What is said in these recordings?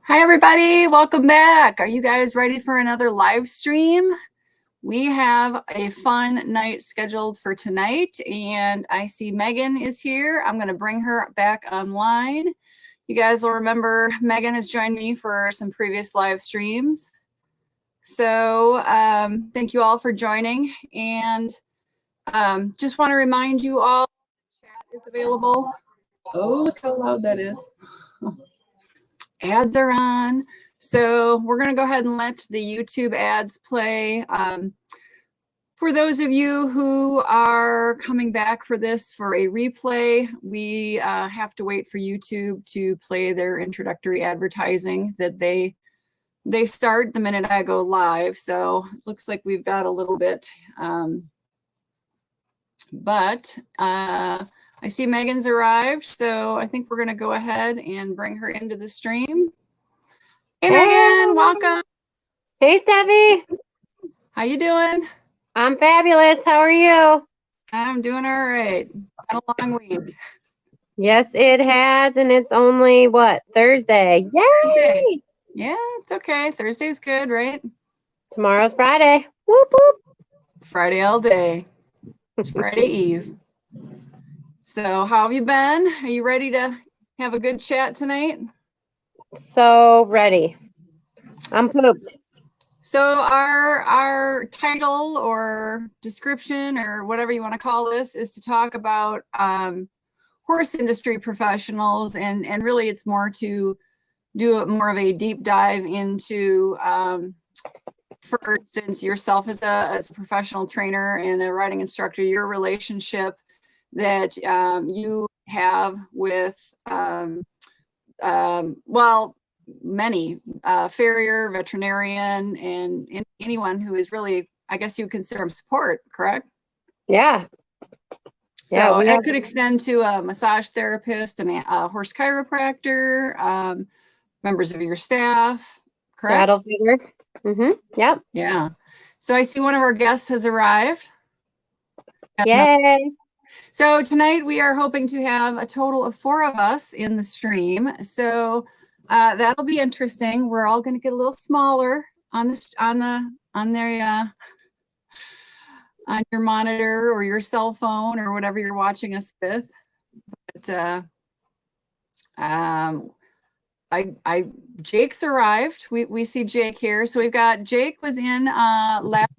Hi, everybody. Welcome back. Are you guys ready for another live stream? We have a fun night scheduled for tonight, and I see Megan is here. I'm going to bring her back online. You guys will remember Megan has joined me for some previous live streams. So thank you all for joining, and just want to remind you all the chat is available. Oh, look how loud that is. Ads are on. So we're going to go ahead and let the YouTube ads play. For those of you who are coming back for this for a replay, we have to wait for YouTube to play their introductory advertising that they start the minute I go live. So it looks like we've got a little bit. But I see Megan's arrived, so I think we're going to go ahead and bring her into the stream. Hey, Megan, welcome. Hey, Steffi. How you doing? I'm fabulous. How are you? I'm doing all right. Had a long week. Yes, it has, and it's only, what, Thursday? Yay! Thursday. Yeah, it's okay. Thursday's good, right? Tomorrow's Friday. Whoop, whoop. Friday all day. It's Friday Eve. So how have you been? Are you ready to have a good chat tonight? So ready. I'm pooped. So our title or description or whatever you want to call this is to talk about horse industry professionals, and really it's more to do more of a deep dive into, for instance, yourself as a professional trainer and a riding instructor, your relationship that you have with, well, many farrier, veterinarian, and anyone who is really, I guess you would consider them support, correct? Yeah. So it could extend to a massage therapist and a horse chiropractor, members of your staff, correct? Saddle feeder. Yep. Yeah. So I see one of our guests has arrived. Yay. So tonight we are hoping to have a total of 4 of us in the stream. So that'll be interesting. We're all going to get a little smaller on this, on your monitor or your cell phone or whatever you're watching us with. But Jake's arrived. We see Jake here. So we've got Jake was in last.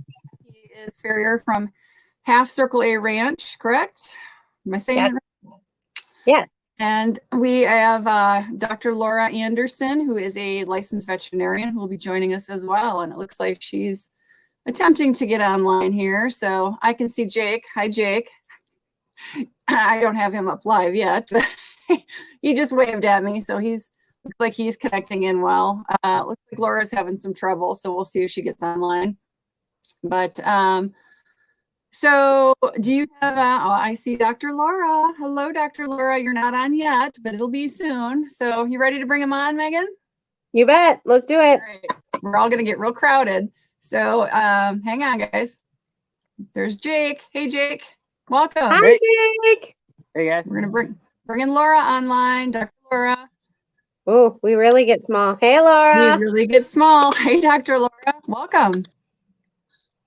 He is farrier from Half Circle A Ranch, correct? Am I saying it right? Yeah. And we have Dr. Laura Anderson, who is a licensed veterinarian, who will be joining us as well. And it looks like she's attempting to get online here. So I can see Jake. Hi, Jake. I don't have him up live yet, but he just waved at me. So looks like he's connecting in well. Looks like Laura's having some trouble, so we'll see if she gets online. But so do you have, oh, I see Dr. Laura. Hello, Dr. Laura. You're not on yet, but it'll be soon. So you ready to bring him on, Megan? You bet. Let's do it. All right. We're all going to get real crowded. So hang on, guys. There's Jake. Hey, Jake. Welcome. Hi, Jake. Hey, guys. We're going to bring in Laura online. Dr. Laura. Oh, we really get small. Hey, Laura. We really get small. Hey, Dr. Laura. Welcome.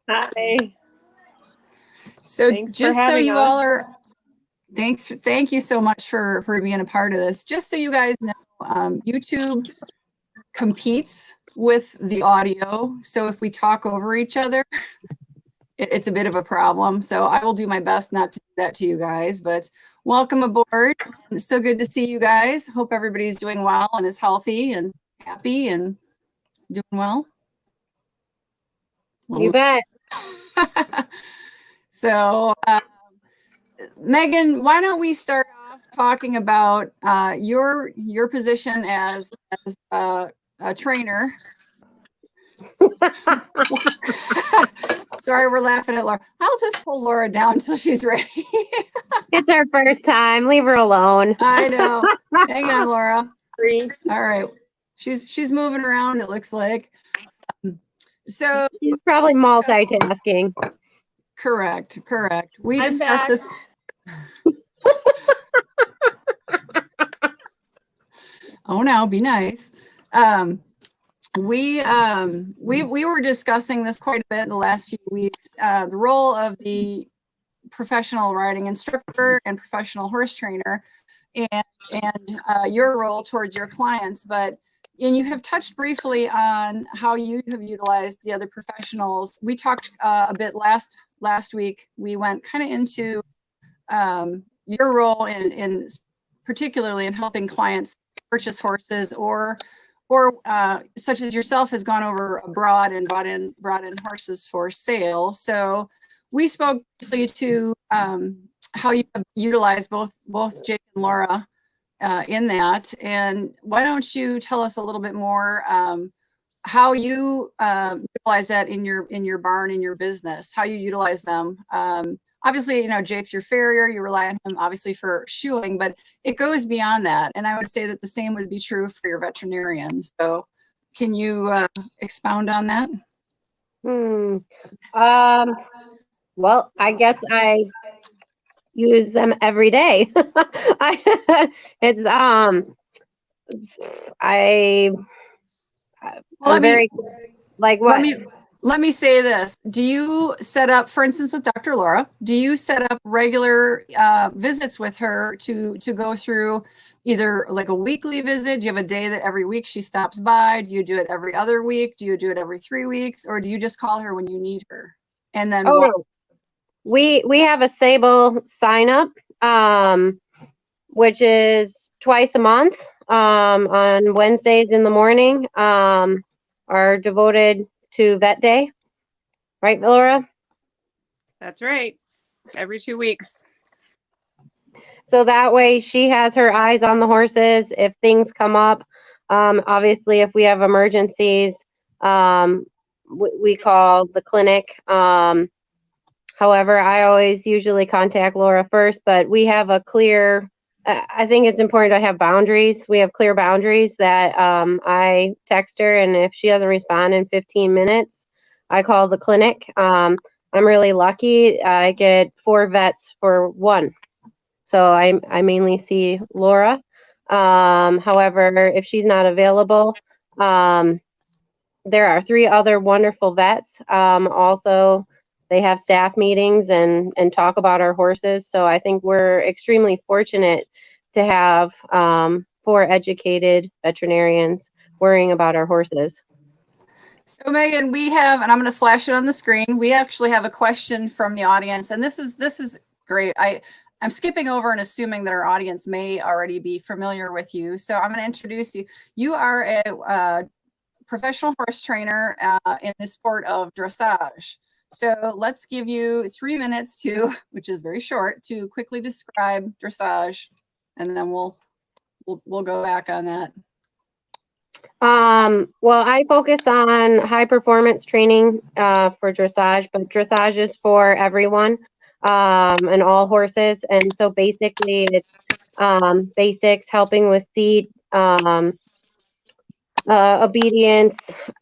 Hi. So Thanks just for so having you us. all are, thank you so much for being a part of this. Just so you guys know, YouTube competes with the audio. So if we talk over each other, it's a bit of a problem. So I will do my best not to do that to you guys, but welcome aboard. It's so good to see you guys. Hope everybody's doing well and is healthy and happy and doing well. You bet. So, Megan, why don't we start off talking about your position as a trainer? Sorry, we're laughing at Laura. I'll just pull Laura down until she's ready. It's her first time. Leave her alone. I know. Hang on, Laura. 3. All right. She's moving around, it looks like. So She's probably multitasking. Correct. We I'm discussed back. this. Oh, now be nice. We were discussing this quite a bit in the last few weeks. The role of the professional riding instructor and professional horse trainer, and your role towards your clients. And you have touched briefly on how you have utilized the other professionals. We talked a bit last week. We went kind of into your role in particularly in helping clients purchase horses, or such as yourself has gone over abroad and brought in horses for sale. So we spoke briefly to how you have utilized both Jake and Laura in that. And why don't you tell us a little bit more how you utilize that in your barn, in your business, how you utilize them. Obviously, Jake's your farrier, you rely on him obviously for shoeing, but it goes beyond that. And I would say that the same would be true for your veterinarians. So can you expound on that? Well, I guess I use them every day. I'm very, like, what? Let me say this. Do you set up, for instance, with Dr. Laura, do you set up regular visits with her to go through either like a weekly visit? Do you have a day that every week she stops by? Do you do it every other week? Do you do it every 3 weeks? Or do you just call her when you need her? And then we have a Sable sign up, which is twice a month on Wednesdays in the morning, are devoted to Vet Day. Right, Laura? That's right. Every 2 weeks. So that way she has her eyes on the horses. If things come up, obviously if we have emergencies, we call the clinic. However, I always usually contact Laura first, but we have a clear, I think it's important to have boundaries. We have clear boundaries that I text her, and if she doesn't respond in 15 minutes, I call the clinic. I'm really lucky. I get 4 vets for 1. So I mainly see Laura. However, if she's not available, there are 3 other wonderful vets. Also, they have staff meetings and talk about our horses. So I think we're extremely fortunate to have 4 educated veterinarians worrying about our horses. So Megan, we have, and I'm going to flash it on the screen. We actually have a question from the audience, and this is great. I'm skipping over and assuming that our audience may already be familiar with you. So I'm going to introduce you. You are a professional horse trainer in the sport of dressage. So let's give you 3 minutes to, which is very short, to quickly describe dressage, and then we'll go back on that. Well, I focus on high performance training for dressage, but dressage is for everyone and all horses. And so basically it's basics, helping with seat, obedience,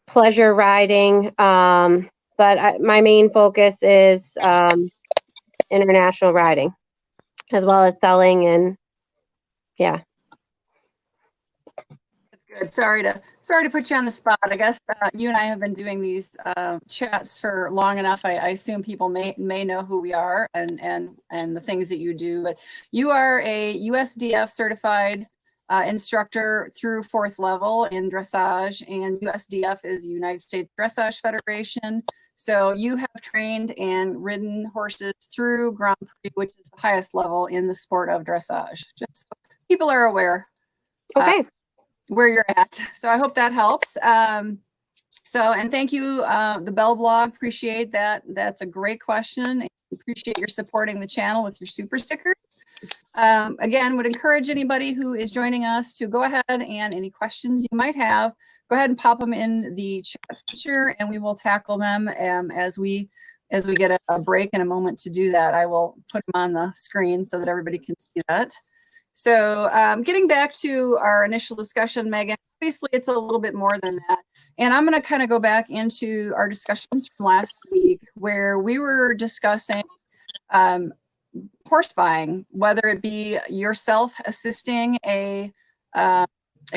pleasure riding. But my main focus is international riding, as well as selling, and yeah. Good. Sorry to put you on the spot. I guess you and I have been doing these chats for long enough. I assume people may know who we are and the things that you do. But you are a USDF certified instructor through 4th level in dressage, and USDF is the United States Dressage Federation. So you have trained and ridden horses through Grand Prix, which is the highest level in the sport of dressage. Just so people are aware. Okay. Where you're at. So I hope that helps. And thank you, the Bell blog. Appreciate that. That's a great question. Appreciate your supporting the channel with your super stickers. Again, would encourage anybody who is joining us to go ahead and any questions you might have, go ahead and pop them in the chat feature, and we will tackle them as we get a break and a moment to do that. I will put them on the screen so that everybody can see that. So getting back to our initial discussion, Megan, obviously it's a little bit more than that. And I'm going to kind of go back into our discussions from last week where we were discussing horse buying, whether it be yourself assisting a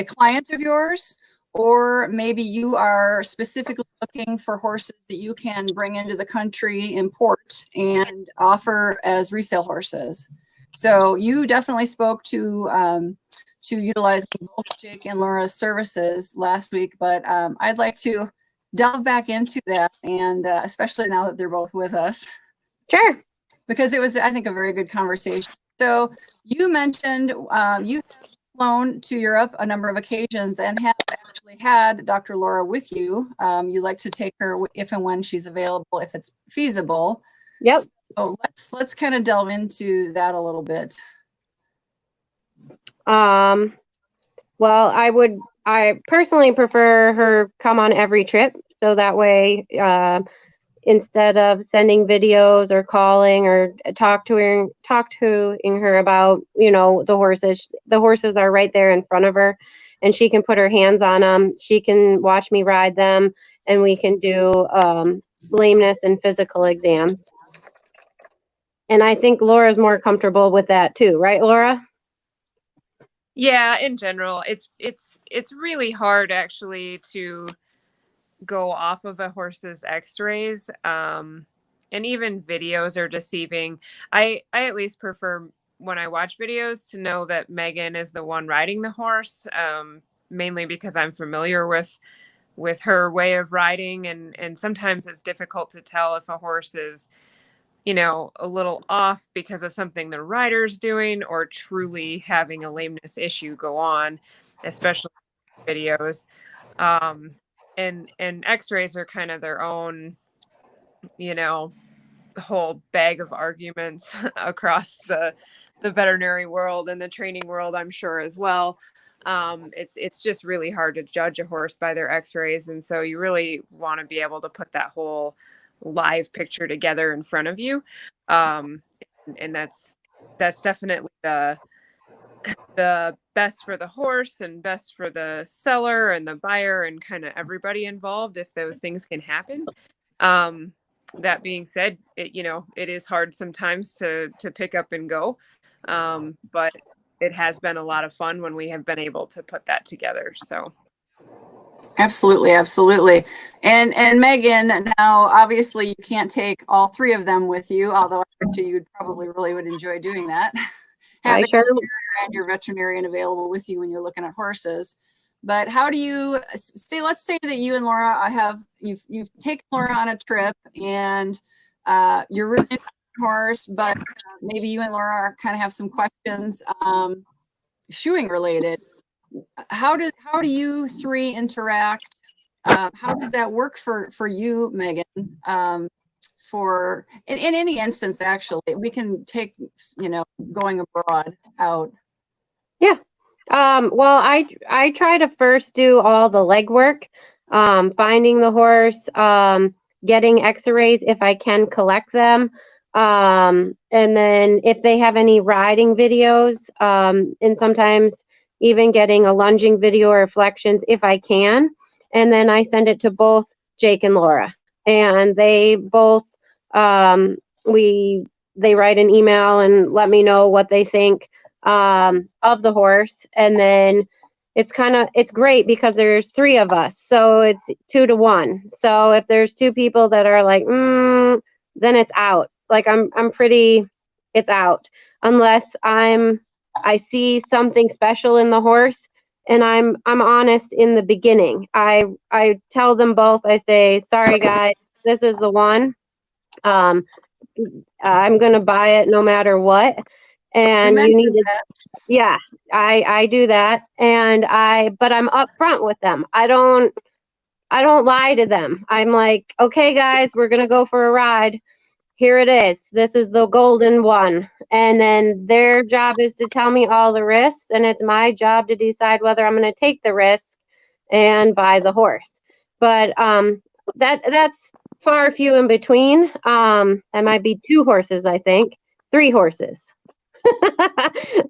client of yours, or maybe you are specifically looking for horses that you can bring into the country, import, and offer as resale horses. So you definitely spoke to utilizing both Jake and Laura's services last week, but I'd like to delve back into that, and especially now that they're both with us. Sure. Because it was, I think, a very good conversation. So you mentioned you have flown to Europe a number of occasions and have actually had Dr. Laura with you. You like to take her if and when she's available, if it's feasible. Yep. So let's kind of delve into that a little bit. Well, I personally prefer her come on every trip, so that way, instead of sending videos or calling or talk to her about, the horses are right there in front of her, and she can put her hands on them. She can watch me ride them, and we can do lameness and physical exams. And I think Laura's more comfortable with that too, right, Laura? Yeah, in general, it's really hard actually to go off of a horse's x-rays. And even videos are deceiving. I at least prefer when I watch videos to know that Megan is the one riding the horse, mainly because I'm familiar with her way of riding, and sometimes it's difficult to tell if a horse is a little off because of something the rider's doing or truly having a lameness issue go on, especially videos. And x-rays are kind of their own, whole bag of arguments across the veterinary world and the training world, I'm sure, as well. It's just really hard to judge a horse by their x-rays. And so you really want to be able to put that whole live picture together in front of you. And that's definitely the best for the horse and best for the seller and the buyer and kind of everybody involved if those things can happen. That being said, it is hard sometimes to pick up and go. But it has been a lot of fun when we have been able to put that together. So. Absolutely, absolutely. And Megan, now obviously you can't take all three of them with you, although I bet you probably really would enjoy doing that. Having sure. and your veterinarian available with you when you're looking at horses. But how do you say? Let's say that you and Laura you've taken Laura on a trip and you're riding a horse, but maybe you and Laura kind of have some questions, shoeing related. How do you three interact? How does that work for you, Megan? In any instance, actually, we can take going abroad out. Yeah. Well, I try to first do all the legwork, finding the horse, getting x-rays if I can collect them. And then if they have any riding videos, and sometimes even getting a lunging video or reflections if I can. And then I send it to both Jake and Laura. And they both, they write an email and let me know what they think of the horse. And then it's great because there's three of us. So it's 2 to 1. So if there's two people that are like, then it's out. Like it's out unless I see something special in the horse and I'm honest in the beginning. I tell them both, I say, sorry guys, this is the one. I'm going to buy it no matter what. And you need to, yeah, I do that. And but I'm upfront with them. I don't lie to them. I'm like, okay, guys, we're going to go for a ride. Here it is. This is the golden one. And then their job is to tell me all the risks. And it's my job to decide whether I'm going to take the risk and buy the horse. But that's far few in between. That might be 2 horses, I think. 3 horses.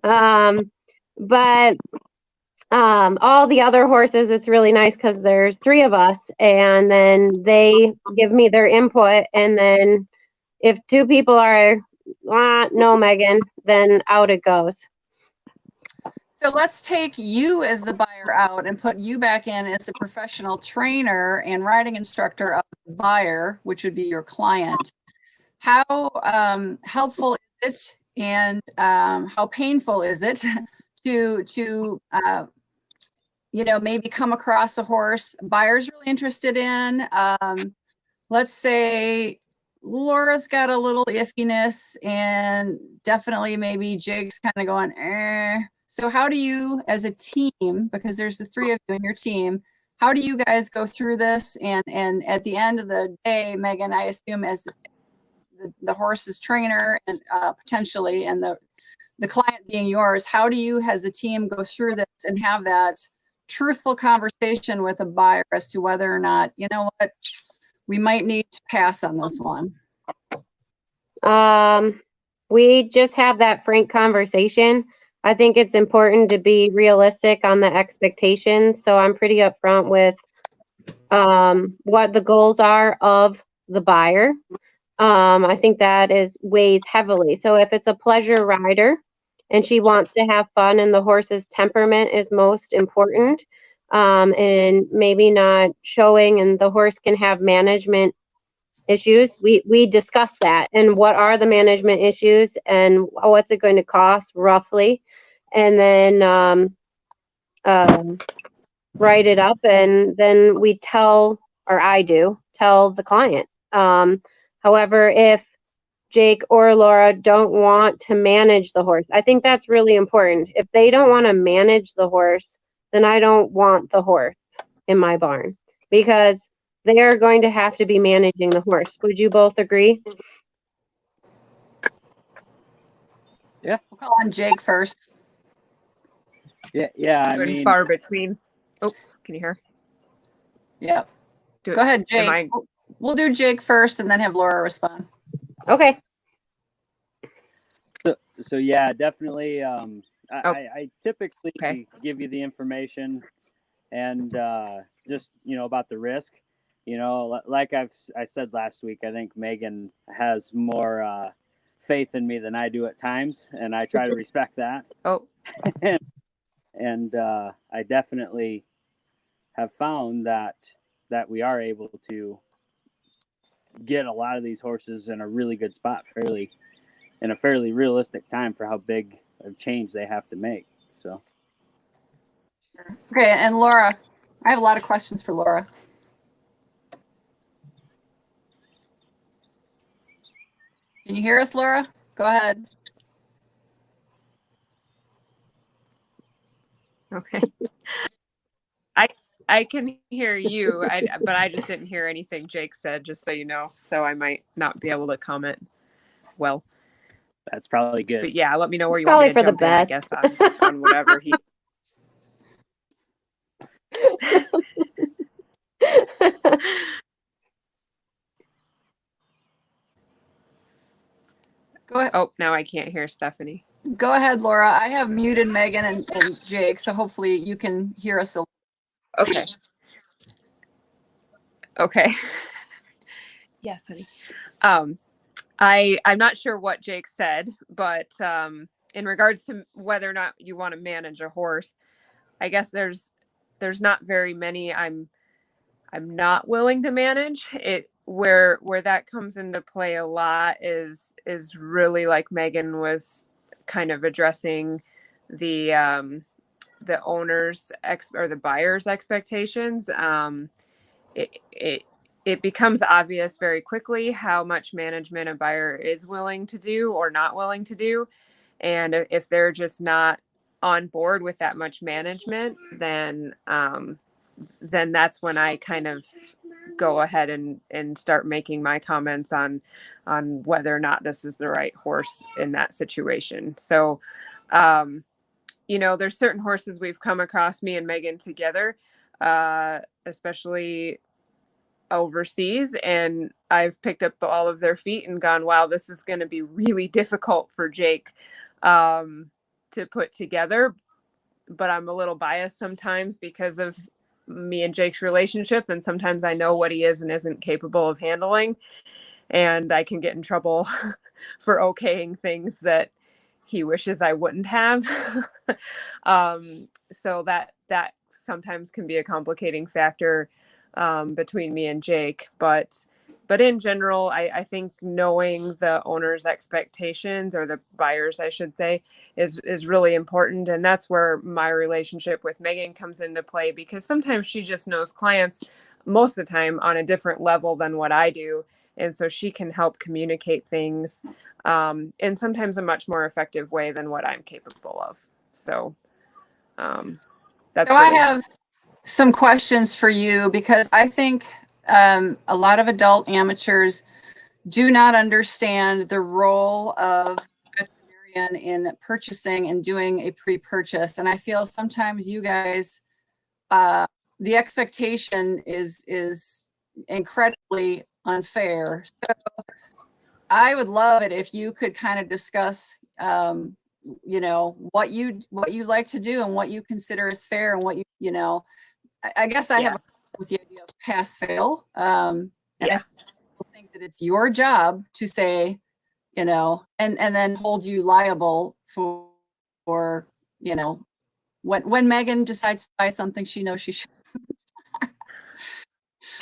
But all the other horses, it's really nice because there's 3 of us, and then they give me their input. And then if 2 people are, no, Megan, then out it goes. So let's take you as the buyer out and put you back in as the professional trainer and riding instructor of the buyer, which would be your client. How helpful is it, and how painful is it to maybe come across a horse buyer's really interested in? Let's say Laura's got a little iffiness, and definitely maybe Jake's kind of going, eh. So how do you, as a team, because there's the three of you in your team, how do you guys go through this? And at the end of the day, Megan, I assume as the horse's trainer and potentially, and the client being yours, how do you as a team go through this and have that truthful conversation with a buyer as to whether or not, you know what, we might need to pass on this one? We just have that frank conversation. I think it's important to be realistic on the expectations. So I'm pretty upfront with what the goals are of the buyer. I think that weighs heavily. So if it's a pleasure rider and she wants to have fun and the horse's temperament is most important, and maybe not showing, and the horse can have management issues, we discuss that and what are the management issues and what's it going to cost roughly, and then write it up, and then we tell, or I do tell the client. However, if Jake or Laura don't want to manage the horse, I think that's really important. If they don't want to manage the horse, then I don't want the horse in my barn, because they are going to have to be managing the horse. Would you both agree? Yeah. We'll call on Jake first. Yeah. I Pretty mean, far between. Oh, can you hear? Yep. Go ahead, Jake. We'll do Jake first and then have Laura respond. Okay. So yeah, definitely. I typically give you the information and just, about the risk. Like I said last week, I think Megan has more faith in me than I do at times, and I try to respect that. Oh. And I definitely have found that we are able to get a lot of these horses in a really good spot in a fairly realistic time for how big of change they have to make. So. Okay, and Laura, I have a lot of questions for Laura. Can you hear us, Laura? Go ahead. Okay. I can hear you, but I just didn't hear anything Jake said, just so you know. So I might not be able to comment well. That's probably good. But yeah, let me know where you want me to jump in, I guess, on whatever he... Go ahead. Oh, now I can't hear Stephanie. Go ahead, Laura. I have muted Megan and Jake, so hopefully you can hear us. Okay. Okay. Yes, honey. I'm not sure what Jake said, but in regards to whether or not you want to manage a horse, I guess there's not very many I'm not willing to manage. It where that comes into play a lot is really, like Megan was kind of addressing, the owner's or the buyer's expectations. It becomes obvious very quickly how much management a buyer is willing to do or not willing to do. And if they're just not on board with that much management, then that's when I kind of go ahead and start making my comments on whether or not this is the right horse in that situation. So, there's certain horses we've come across, me and Megan together, especially overseas, and I've picked up all of their feet and gone, wow, this is going to be really difficult for Jake to put together. But I'm a little biased sometimes because of me and Jake's relationship, and sometimes I know what he is and isn't capable of handling, and I can get in trouble for okaying things that he wishes I wouldn't have. So that sometimes can be a complicating factor between me and Jake. But in general, I think knowing the owner's expectations, or the buyers, I should say, is really important. And that's where my relationship with Megan comes into play, because sometimes she just knows clients most of the time on a different level than what I do. And so she can help communicate things in sometimes a much more effective way than what I'm capable of. So that's so I have some questions for you, because I think a lot of adult amateurs do not understand the role of veterinarian in purchasing and doing a pre-purchase. And I feel sometimes you guys, the expectation is incredibly unfair. So I would love it if you could kind of discuss, you know, what you like to do and what you consider as fair, and what you know, I guess I have a problem with the idea of pass fail. And I think that it's your job to say, you know, and then hold you liable for, you know, when Megan decides to buy something she knows she should.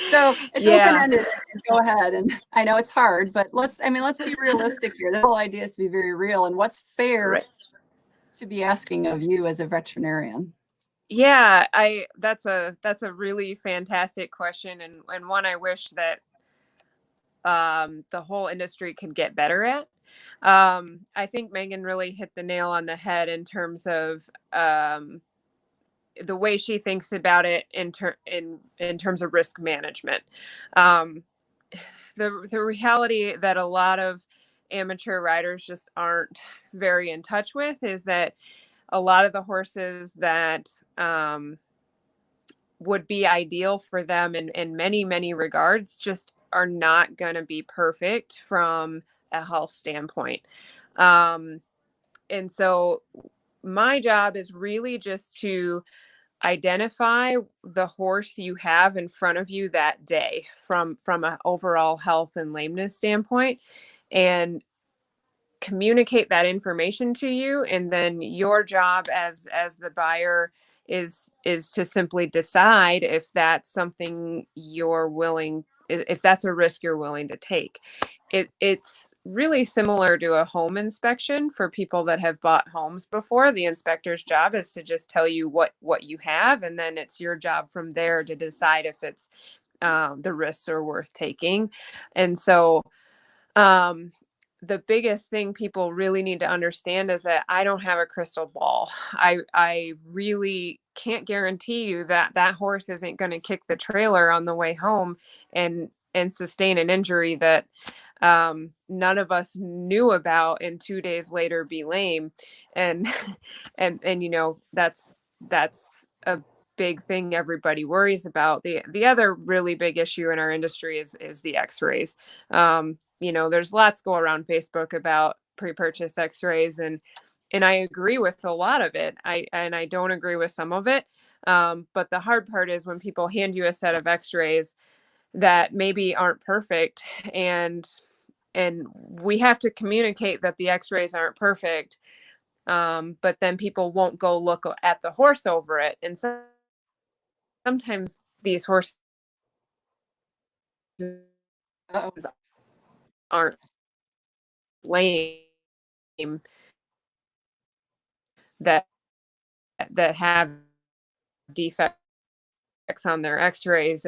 So it's open-ended. Go ahead. And I know it's hard, but let's be realistic here. The whole idea is to be very real, and what's fair to be asking of you as a veterinarian. Yeah, that's a really fantastic question, and one I wish that the whole industry could get better at. I think Megan really hit the nail on the head in terms of the way she thinks about it in terms of risk management. The reality that a lot of amateur riders just aren't very in touch with is that a lot of the horses that would be ideal for them in many, many regards just are not going to be perfect from a health standpoint. And so my job is really just to identify the horse you have in front of you that day from an overall health and lameness standpoint, and communicate that information to you. And then your job as the buyer is to simply decide if that's something if that's a risk you're willing to take. It's really similar to a home inspection for people that have bought homes before. The inspector's job is to just tell you what you have, and then it's your job from there to decide if it's the risks are worth taking. And so the biggest thing people really need to understand is that I don't have a crystal ball. I really can't guarantee you that that horse isn't going to kick the trailer on the way home and sustain an injury that none of us knew about, and 2 days later be lame. And you know, that's a big thing everybody worries about. The other really big issue in our industry is the x-rays. You know, there's lots go around Facebook about pre-purchase x-rays, and I agree with a lot of it. I don't agree with some of it. But the hard part is when people hand you a set of x-rays that maybe aren't perfect, and we have to communicate that the x-rays aren't perfect. But then people won't go look at the horse over it. And sometimes these horses aren't lame that have defects on their x-rays.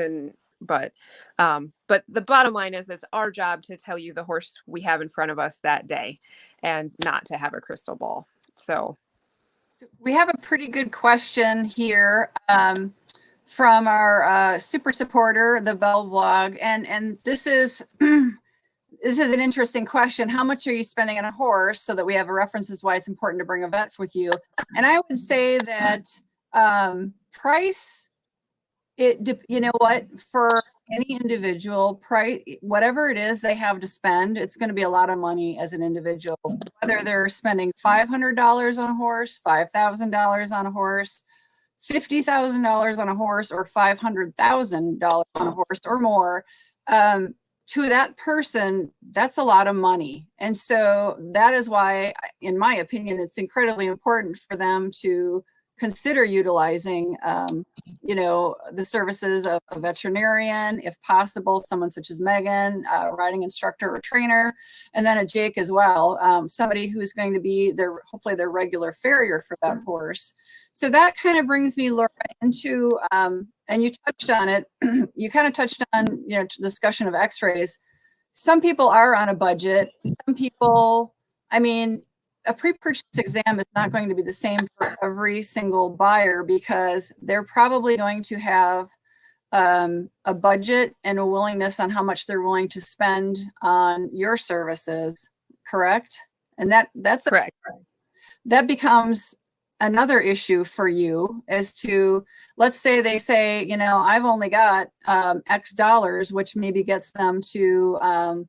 But the bottom line is it's our job to tell you the horse we have in front of us that day, and not to have a crystal ball. So we have a pretty good question here from our super supporter, the Bell Vlog, and this is this is an interesting question. How much are you spending on a horse, so that we have a reference as why it's important to bring a vet with you? And I would say that price, you know what, for any individual, price, whatever it is they have to spend, it's going to be a lot of money as an individual, whether they're spending $500 on a horse, $5,000 on a horse, $50,000 on a horse, or $500,000 on a horse or more. to that person, that's a lot of money. And so that is why, in my opinion, it's incredibly important for them to consider utilizing, the services of a veterinarian, if possible, someone such as Megan, a riding instructor or trainer, and then a Jake as well, somebody who's going to be hopefully their regular farrier for that horse. So that kind of brings me, Laura, into, and you touched on it, you kind of touched on, discussion of x-rays. Some people are on a budget. Some people, a pre-purchase exam is not going to be the same for every single buyer because they're probably going to have a budget and a willingness on how much they're willing to spend on your services, correct? And that's correct. That becomes another issue for you as to, let's say they say, I've only got X dollars, which maybe gets them to,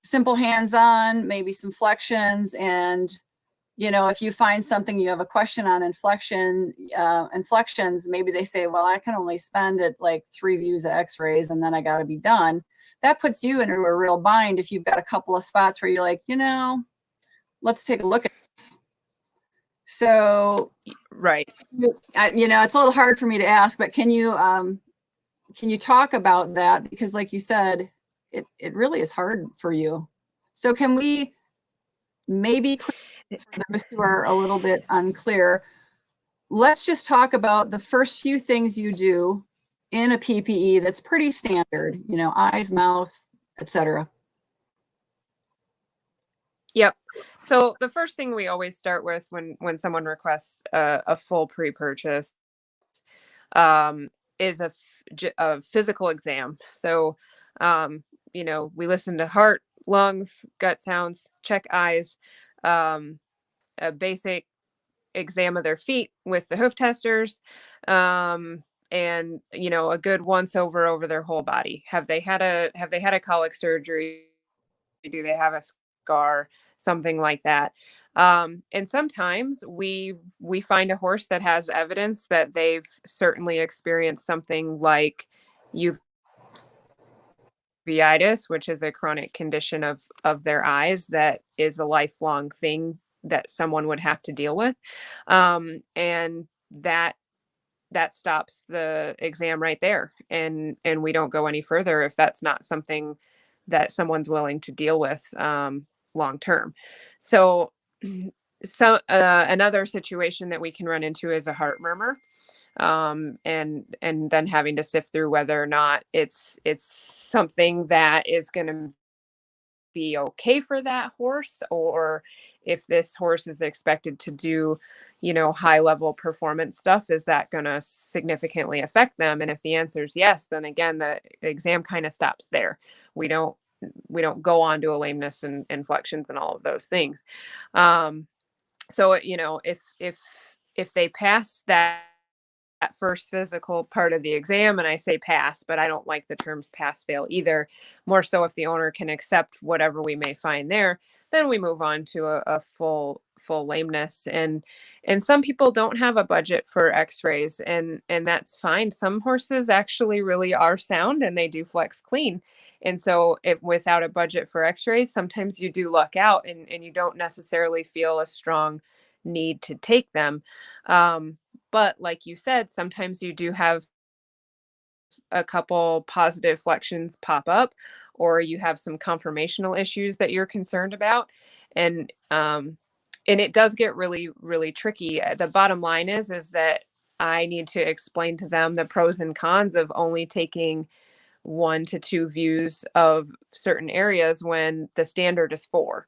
simple hands-on, maybe some flexions. And, if you find something you have a question on inflections, maybe they say, well, I can only spend it like 3 views of x-rays and then I got to be done. That puts you into a real bind if you've got a couple of spots where you're like, let's take a look at this. So, right. It's a little hard for me to ask, but can you talk about that? Because like you said, it really is hard for you. So can we maybe, for those who are a little bit unclear, let's just talk about the first few things you do in a PPE that's pretty standard, eyes, mouth, etc. Yep. So the first thing we always start with when someone requests a full pre-purchase is a physical exam. So, we listen to heart, lungs, gut sounds, check eyes, a basic exam of their feet with the hoof testers, and a good once over their whole body. Have they had a colic surgery? Do they have a scar? Something like that. And sometimes we find a horse that has evidence that they've certainly experienced something like uveitis, which is a chronic condition of their eyes that is a lifelong thing that someone would have to deal with. And that stops the exam right there. And we don't go any further if that's not something that someone's willing to deal with long term. So another situation that we can run into is a heart murmur, and then having to sift through whether or not it's something that is going to be okay for that horse, or if this horse is expected to do high level performance stuff, is that going to significantly affect them? And if the answer is yes, then again the exam kind of stops there. We don't go on to a lameness and inflections and all of those things. So if they pass that first physical part of the exam, and I say pass, but I don't like the terms pass fail either, more so if the owner can accept whatever we may find there, then we move on to a full lameness. And some people don't have a budget for x-rays, and that's fine. Some horses actually really are sound and they do flex clean. And so if without a budget for x-rays, sometimes you do luck out and you don't necessarily feel a strong need to take them. But like you said, sometimes you do have a couple positive flexions pop up, or you have some conformational issues that you're concerned about. And it does get really, really tricky. The bottom line is that I need to explain to them the pros and cons of only taking 1 to 2 views of certain areas when the standard is 4.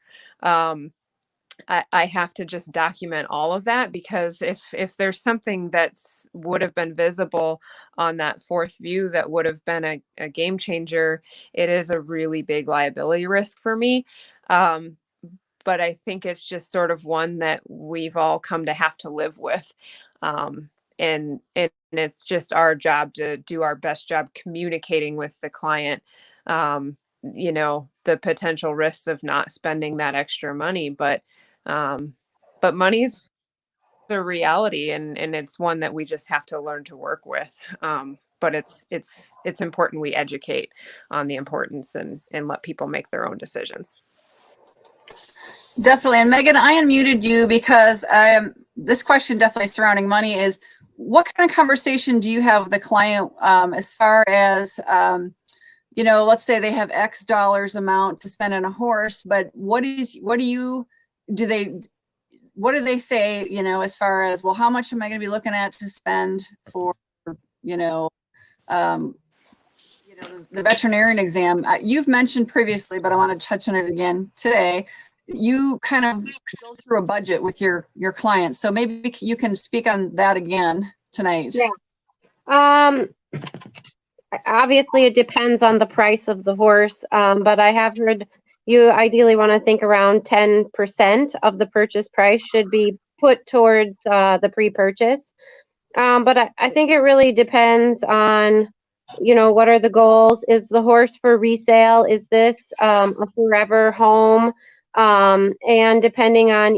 I have to just document all of that, because if there's something that's would have been visible on that 4th view that would have been a game changer, it is a really big liability risk for me. But I think it's just sort of one that we've all come to have to live with. And it's just our job to do our best job communicating with the client, the potential risks of not spending that extra money. But money is a reality, and it's one that we just have to learn to work with. but it's important we educate on the importance and let people make their own decisions. Definitely. And Megan, I unmuted you because this question definitely surrounding money is, what kind of conversation do you have with the client as far as, let's say they have X dollars amount to spend on a horse, but what do they say, as far as, well, how much am I going to be looking at to spend for, the veterinarian exam? You've mentioned previously, but I want to touch on it again today. You kind of go through a budget with your clients. So maybe you can speak on that again tonight. Yeah. Obviously it depends on the price of the horse. But I have heard you ideally want to think around 10% of the purchase price should be put towards the pre-purchase. But I think it really depends on, what are the goals? Is the horse for resale? Is this a forever home? And depending on,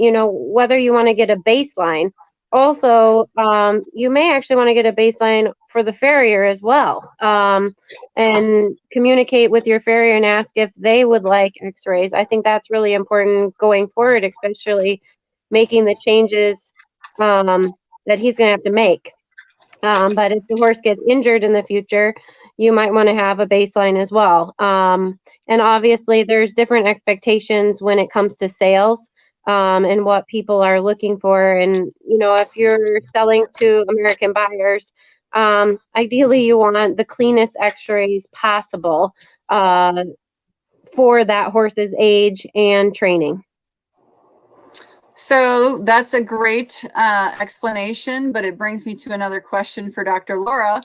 whether you want to get a baseline. Also, you may actually want to get a baseline for the farrier as well, and communicate with your farrier and ask if they would like x-rays. I think that's really important going forward, especially making the changes that he's going to have to make. But if the horse gets injured in the future, you might want to have a baseline as well. And obviously there's different expectations when it comes to sales, and what people are looking for. And, if you're selling to American buyers, ideally you want the cleanest x-rays possible for that horse's age and training. So that's a great explanation, but it brings me to another question for Dr. Laura.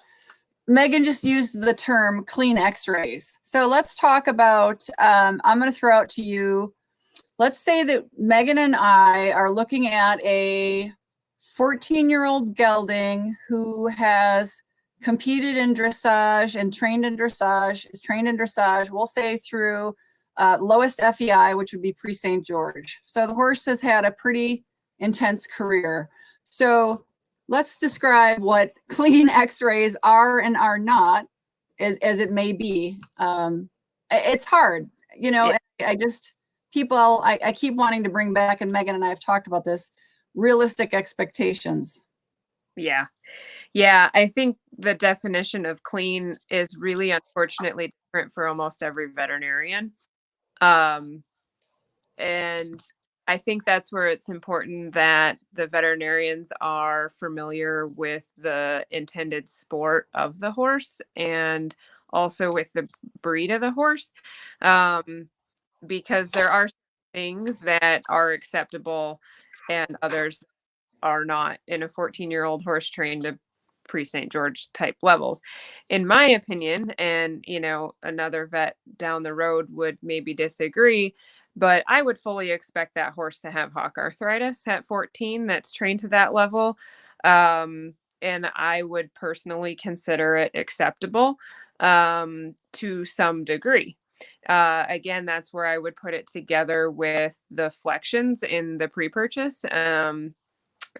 Megan just used the term clean x-rays. So let's talk about, I'm going to throw out to you, let's say that Megan and I are looking at a 14-year-old gelding who has competed in dressage and trained in dressage, is trained in dressage, we'll say through lowest FEI, which would be pre-St. George. So the horse has had a pretty intense career. So let's describe what clean x-rays are and are not, as it may be. It's hard, Yeah. I keep wanting to bring back, and Megan and I have talked about this, realistic expectations. Yeah. Yeah. I think the definition of clean is really unfortunately different for almost every veterinarian. And I think that's where it's important that the veterinarians are familiar with the intended sport of the horse and also with the breed of the horse. Because there are things that are acceptable and others are not in a 14-year-old horse trained to pre-St. George type levels. In my opinion, and another vet down the road would maybe disagree, but I would fully expect that horse to have hock arthritis at 14 that's trained to that level. And I would personally consider it acceptable to some degree. Again, that's where I would put it together with the flexions in the pre-purchase.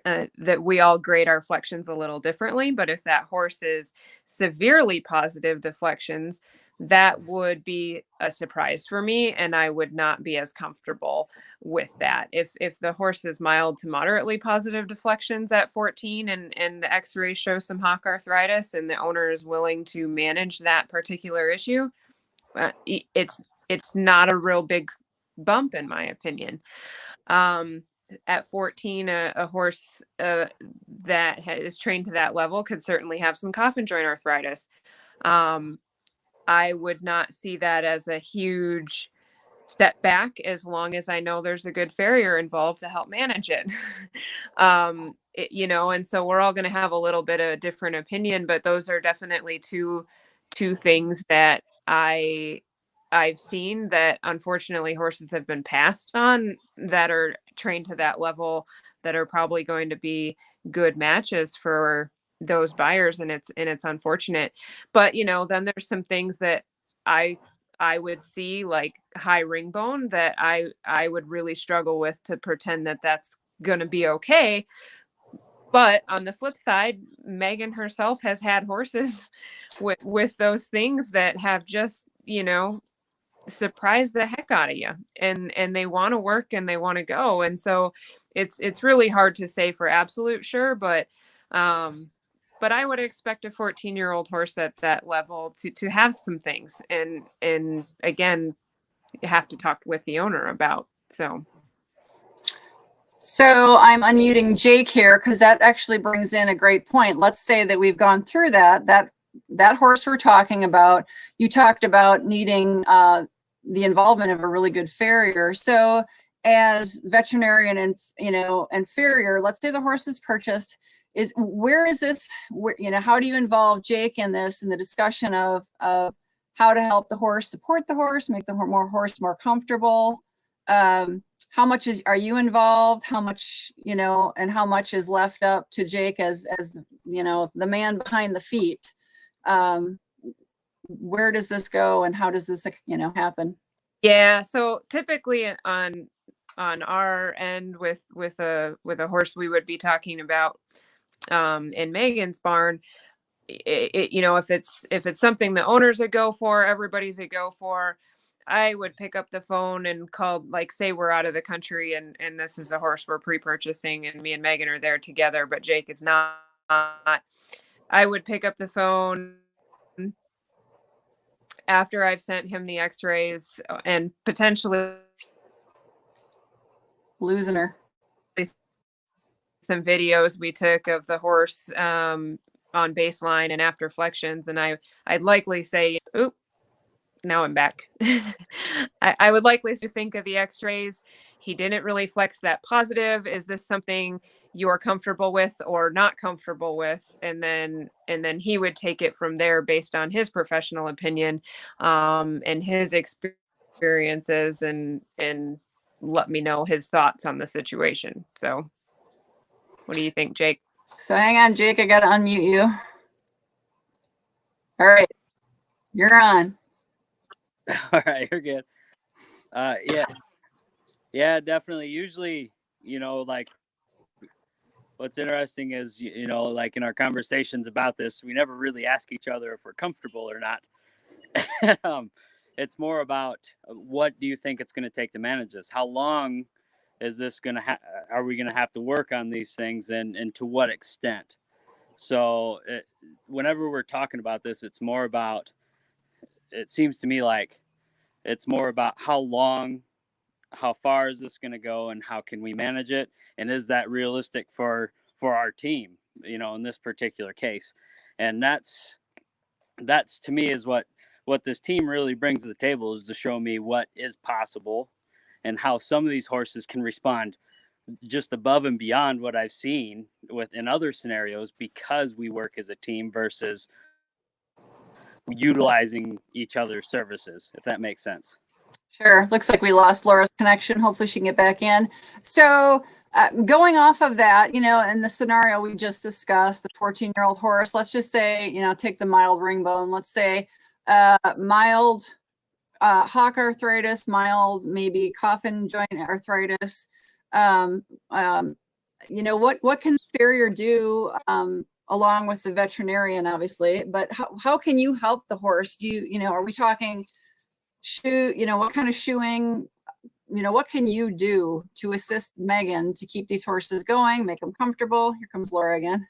That we all grade our flexions a little differently, but if that horse is severely positive deflections, that would be a surprise for me, and I would not be as comfortable with that. If the horse is mild to moderately positive deflections at 14 and the x-rays show some hock arthritis and the owner is willing to manage that particular issue, it's not a real big bump in my opinion. At 14, a horse that is trained to that level could certainly have some coffin joint arthritis. I would not see that as a huge setback as long as I know there's a good farrier involved to help manage it. And so we're all going to have a little bit of a different opinion, but those are definitely two things that I've seen that unfortunately horses have been passed on that are trained to that level that are probably going to be good matches for those buyers. And it's unfortunate, but then there's some things that I would see like high ring bone that I would really struggle with to pretend that that's going to be okay. But on the flip side, Megan herself has had horses with those things that have just, surprise the heck out of you, and they want to work and they want to go. And so it's really hard to say for absolute sure, but I would expect a 14-year-old horse at that level to have some things, and again, you have to talk with the owner about. So I'm unmuting Jake here because that actually brings in a great point. Let's say that we've gone through that horse we're talking about. You talked about needing the involvement of a really good farrier. So as veterinarian and farrier, let's say the horse is purchased. Where is this? How do you involve Jake in this, in the discussion of how to help the horse, support the horse, make the horse more comfortable? How much are you involved? How much, and how much is left up to Jake as the man behind the feet? Where does this go, and how does this, happen? Yeah. So typically on our end with a horse we would be talking about in Megan's barn, if it's something the owners would go for, everybody's a go for, I would pick up the phone and call, like, say we're out of the country and this is a horse we're pre-purchasing and me and Megan are there together, but Jake is not. I would pick up the phone after I've sent him the x-rays and potentially losing her. Some videos we took of the horse on baseline and after flexions, and I'd likely say, "Oop, now I'm back." I would likely think of the x-rays. He didn't really flex that positive. Is this something you're comfortable with or not comfortable with? And then he would take it from there based on his professional opinion and his experiences, and let me know his thoughts on the situation. So what do you think, Jake? So hang on, Jake, I got to unmute you. All right, you're on. All right, you're good. Yeah, definitely. Usually, like, what's interesting is, like in our conversations about this, we never really ask each other if we're comfortable or not. It's more about what do you think it's going to take to manage this? How long is this going to are we going to have to work on these things, and to what extent? So whenever we're talking about this, it's more about, it seems to me like it's more about how long, how far is this going to go, and how can we manage it, and is that realistic for our team, in this particular case. And that's to me is what this team really brings to the table, is to show me what is possible and how some of these horses can respond just above and beyond what I've seen in other scenarios, because we work as a team versus utilizing each other's services, if that makes sense. Sure. Looks like we lost Laura's connection. Hopefully she can get back in. So going off of that, in the scenario we just discussed, the 14-year-old horse, let's just say, take the mild ring bone. Let's say mild hock arthritis, mild maybe coffin joint arthritis. What can the farrier do along with the veterinarian, obviously, but how can you help the horse? Are we talking shoe, what kind of shoeing, what can you do to assist Megan to keep these horses going, make them comfortable? Here comes Laura again.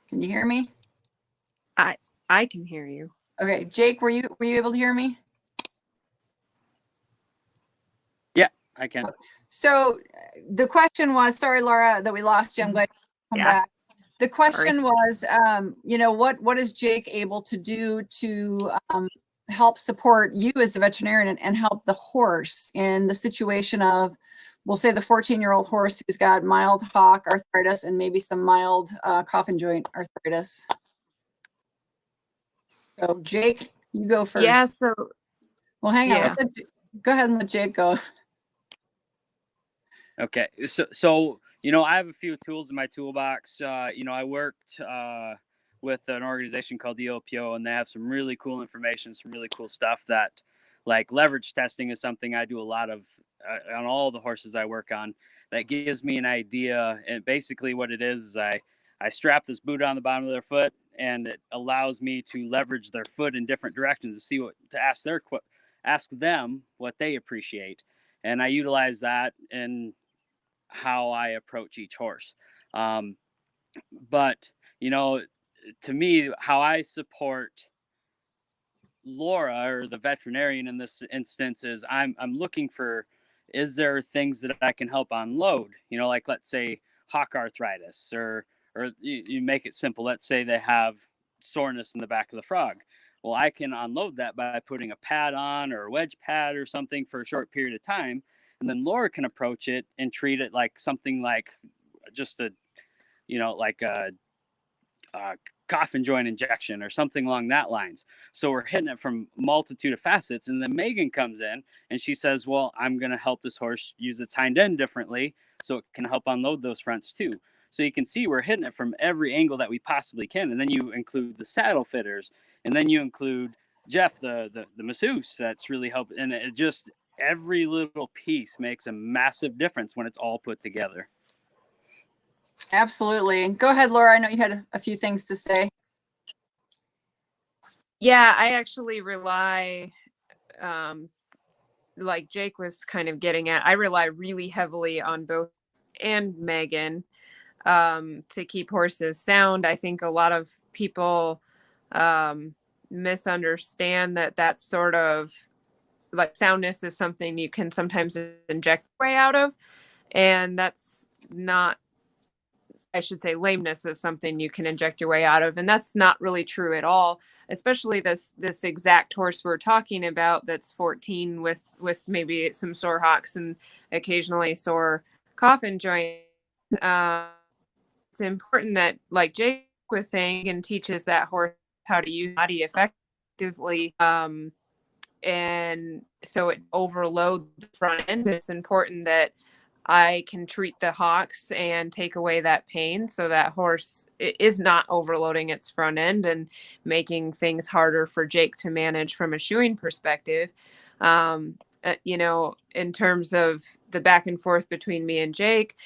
Can you hear me? I can hear you. Okay, Jake, were you able to hear me? Yeah, I can. So the question was, sorry, Laura, that we lost you. I'm glad you come back. The question was, what is Jake able to do to help support you as a veterinarian and help the horse in the situation of, we'll say, the 14-year-old horse who's got mild hock arthritis and maybe some mild coffin joint arthritis. So Jake, you go first. Yeah. So, well, hang on. Go ahead and let Jake go. Okay. So I have a few tools in my toolbox. I worked with an organization called the OPO, and they have some really cool information, some really cool stuff that, like, leverage testing is something I do a lot of on all the horses I work on, that gives me an idea. And basically what it is I strap this boot on the bottom of their foot, and it allows me to leverage their foot in different directions to see to ask them what they appreciate. And I utilize that in how I approach each horse. But, you know, to me, how I support Laura, or the veterinarian in this instance, is I'm looking for, is there things that I can help unload? You know, like let's say hock arthritis, or you make it simple. Let's say they have soreness in the back of the frog. Well, I can unload that by putting a pad on, or a wedge pad or something for a short period of time. And then Laura can approach it and treat it like something like just a, you know, like a coffin joint injection or something along that lines. So we're hitting it from multitude of facets. And then Megan comes in and she says, well, I'm going to help this horse use its hind end differently so it can help unload those fronts too. So you can see we're hitting it from every angle that we possibly can. And then you include the saddle fitters, and then you include Jeff, the masseuse, that's really helping. And it just, every little piece makes a massive difference when it's all put together. Absolutely. Go ahead, Laura. I know you had a few things to say. Yeah, I actually rely, like Jake was kind of getting at, I rely really heavily on both and Megan to keep horses sound. I think a lot of people misunderstand that sort of like soundness is something you can sometimes inject your way out of. And that's not, I should say lameness is something you can inject your way out of. And that's not really true at all, especially this exact horse we're talking about that's 14 with maybe some sore hocks and occasionally sore coffin joint. It's important that, like Jake was saying, and teaches that horse how to use body effectively. And so it overload the front end. It's important that I can treat the hocks and take away that pain so that horse is not overloading its front end and making things harder for Jake to manage from a shoeing perspective. You know, in terms of the back and forth between me and Jake,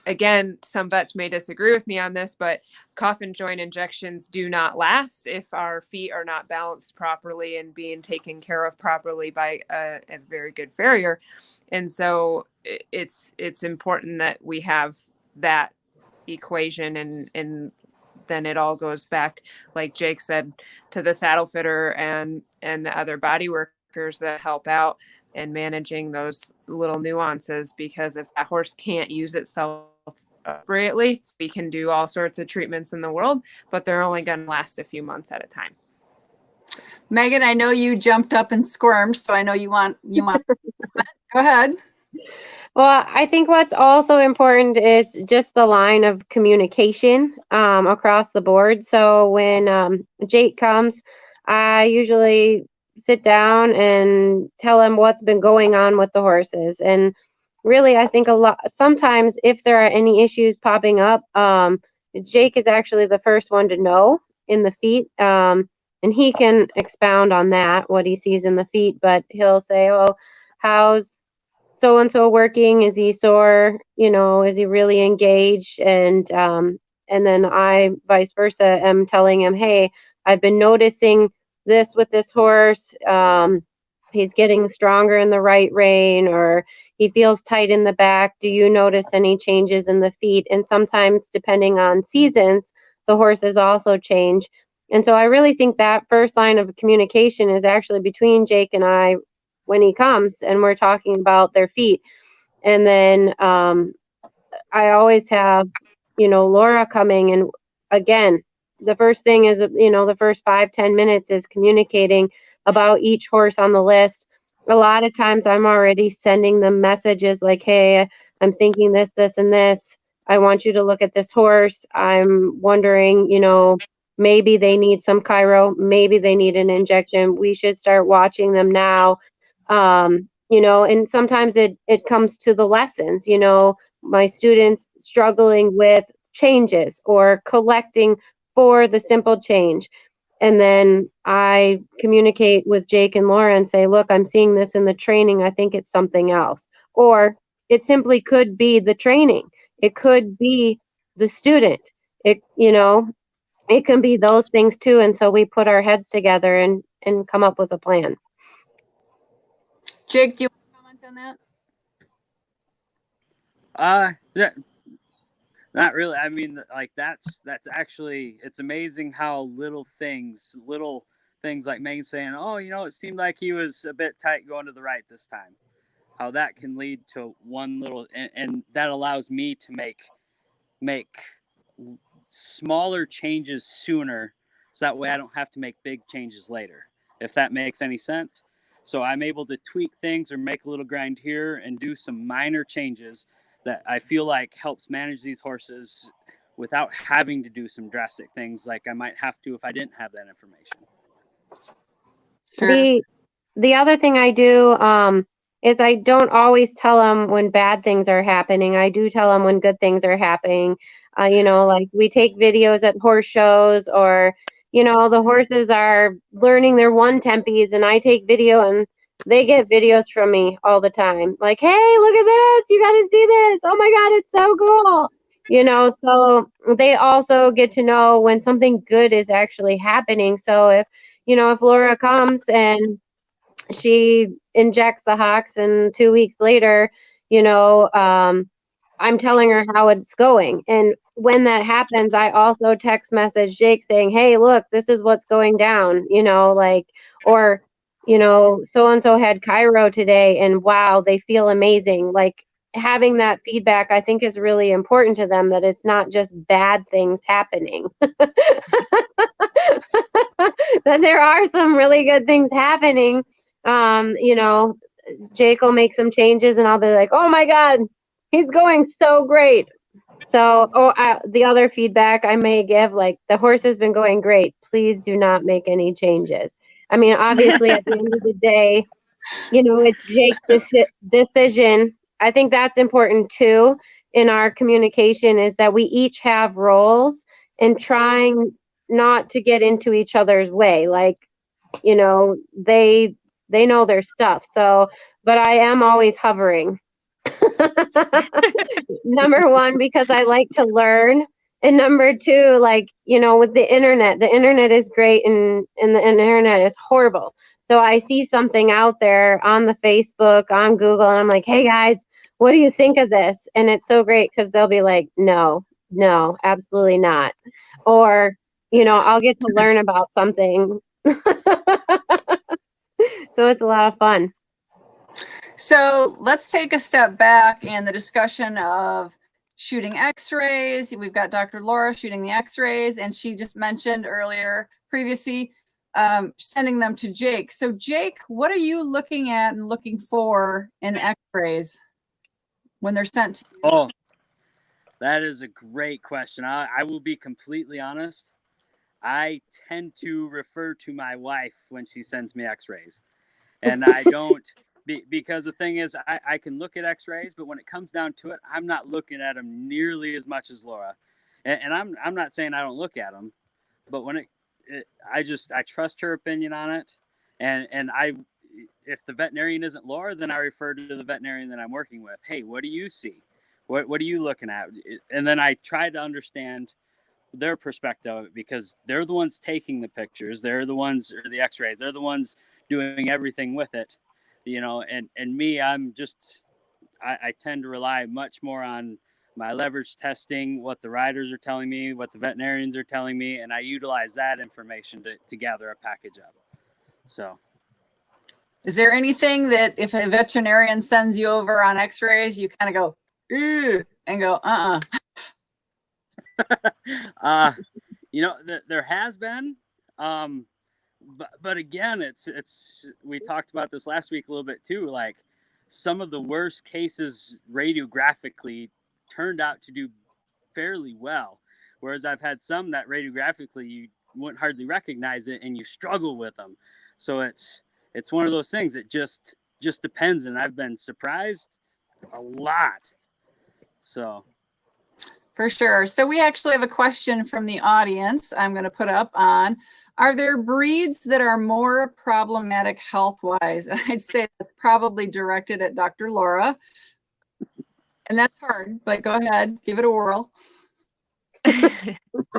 again, some vets may disagree with me on this, but coffin joint injections do not last if our feet are not balanced properly and being taken care of properly by a very good farrier. And so it's important that we have that equation, and then it all goes back, like Jake said, to the saddle fitter and the other body workers that help out in managing those little nuances, because if that horse can't use itself appropriately, we can do all sorts of treatments in the world, but they're only going to last a few months at a time. Megan, I know you jumped up and squirmed, so I know you want go ahead. Well, I think what's also important is just the line of communication across the board. So when Jake comes, I usually sit down and tell him what's been going on with the horses. And really, I think sometimes if there are any issues popping up, Jake is actually the first one to know in the feet. And he can expound on that, what he sees in the feet, but he'll say, oh, how's so-and-so working? Is he sore? You know, is he really engaged? And then I, vice versa, am telling him, hey, I've been noticing this with this horse. He's getting stronger in the right rein, or he feels tight in the back. Do you notice any changes in the feet? And sometimes, depending on seasons, the horses also change. And so I really think that first line of communication is actually between Jake and I when he comes and we're talking about their feet. And then I always have, Laura coming, and again, the first thing is, the first 5-10 minutes is communicating about each horse on the list. A lot of times I'm already sending them messages like, hey, I'm thinking this, and this. I want you to look at this horse. I'm wondering, maybe they need some chiro, maybe they need an injection. We should start watching them now. And sometimes it comes to the lessons, my students struggling with changes or collecting for the simple change. And then I communicate with Jake and Laura and say, look, I'm seeing this in the training. I think it's something else. Or it simply could be the training. It could be the student. It, you know, it can be those things too. And so we put our heads together and come up with a plan. Jake, do you want to comment on Yeah, not really. I mean, like that's actually, it's amazing how little things like Megan saying, oh, you know, it seemed like he was a bit tight going to the right this time. How that can lead to one little, and that allows me to make smaller changes sooner, so that way I don't have to make big changes later, if that makes any sense. So I'm able to tweak things or make a little grind here and do some minor changes that I feel like helps manage these horses without having to do some drastic things like I might have to if I didn't have that information. Sure. The other thing I do is I don't always tell them when bad things are happening. I do tell them when good things are happening. You know, like we take videos at horse shows, or, you know, the horses are learning their one tempies and I take video and they get videos from me all the time. Like, hey, look at this. You got to see this. Oh my God, it's so cool. You know, so they also get to know when something good is actually happening. So if, you know, if Laura comes and she injects the hocks and 2 weeks later, you know, I'm telling her how it's going. And when that happens, I also text message Jake saying, hey, look, this is what's going down, you know, like, or, you know, so and so had Cairo today and wow, they feel amazing. Like, having that feedback, I think, is really important to them, that it's not just bad things happening. That there are some really good things happening. You know, Jake will make some changes and I'll be like, oh my God, he's going so great. So, the other feedback I may give, like, the horse has been going great. Please do not make any changes. I mean, obviously, at the end of the day, you know, it's Jake's decision. I think that's important too in our communication, is that we each have roles and trying not to get into each other's way. Like, you know, they know their stuff. So, but I am always hovering. Number one, because I like to learn. And number two, like, you know, with the internet is great and the internet is horrible. So I see something out there on the Facebook, on Google, and I'm like, hey guys, what do you think of this? And it's so great because they'll be like, no, absolutely not. Or, you know, I'll get to learn about something. So it's a lot of fun. So let's take a step back in the discussion of shooting x-rays. We've got Dr. Laura shooting the x-rays, and she just mentioned earlier previously sending them to Jake. So Jake, what are you looking at and looking for in x-rays when they're sent to you? Oh, that is a great question. I will be completely honest. I tend to refer to my wife when she sends me x-rays, and I don't because the thing is, I can look at x-rays, but when it comes down to it, I'm not looking at them nearly as much as Laura. And I'm not saying I don't look at them, but when I trust her opinion on it. And if the veterinarian isn't Laura, then I refer to the veterinarian that I'm working with. Hey, what do you see? What are you looking at? And then I try to understand their perspective of it, because they're the ones taking the pictures. They're the ones, or the x-rays, they're the ones doing everything with it, you know. And me, I'm just, I tend to rely much more on my leverage testing, what the riders are telling me, what the veterinarians are telling me, and I utilize that information to gather a package up. So is there anything that if a veterinarian sends you over on x-rays, you kind of go, ew, and go, you know, there has been, but again, it's we talked about this last week a little bit too. Like, some of the worst cases radiographically turned out to do fairly well, whereas I've had some that radiographically you wouldn't hardly recognize it and you struggle with them. So it's one of those things that just depends, and I've been surprised a lot. So For sure. So we actually have a question from the audience I'm going to put up on, are there breeds that are more problematic health-wise? And I'd say that's probably directed at Dr. Laura. And that's hard, but go ahead, give it a whirl.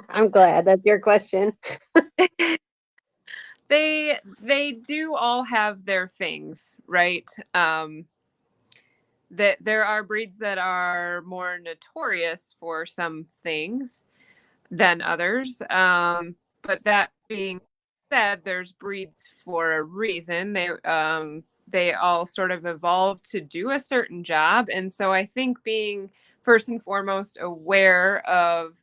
I'm glad that's your question. They do all have their things, right? That there are breeds that are more notorious for some things than others. But that being said, there's breeds for a reason. They all sort of evolved to do a certain job. And so I think being first and foremost aware of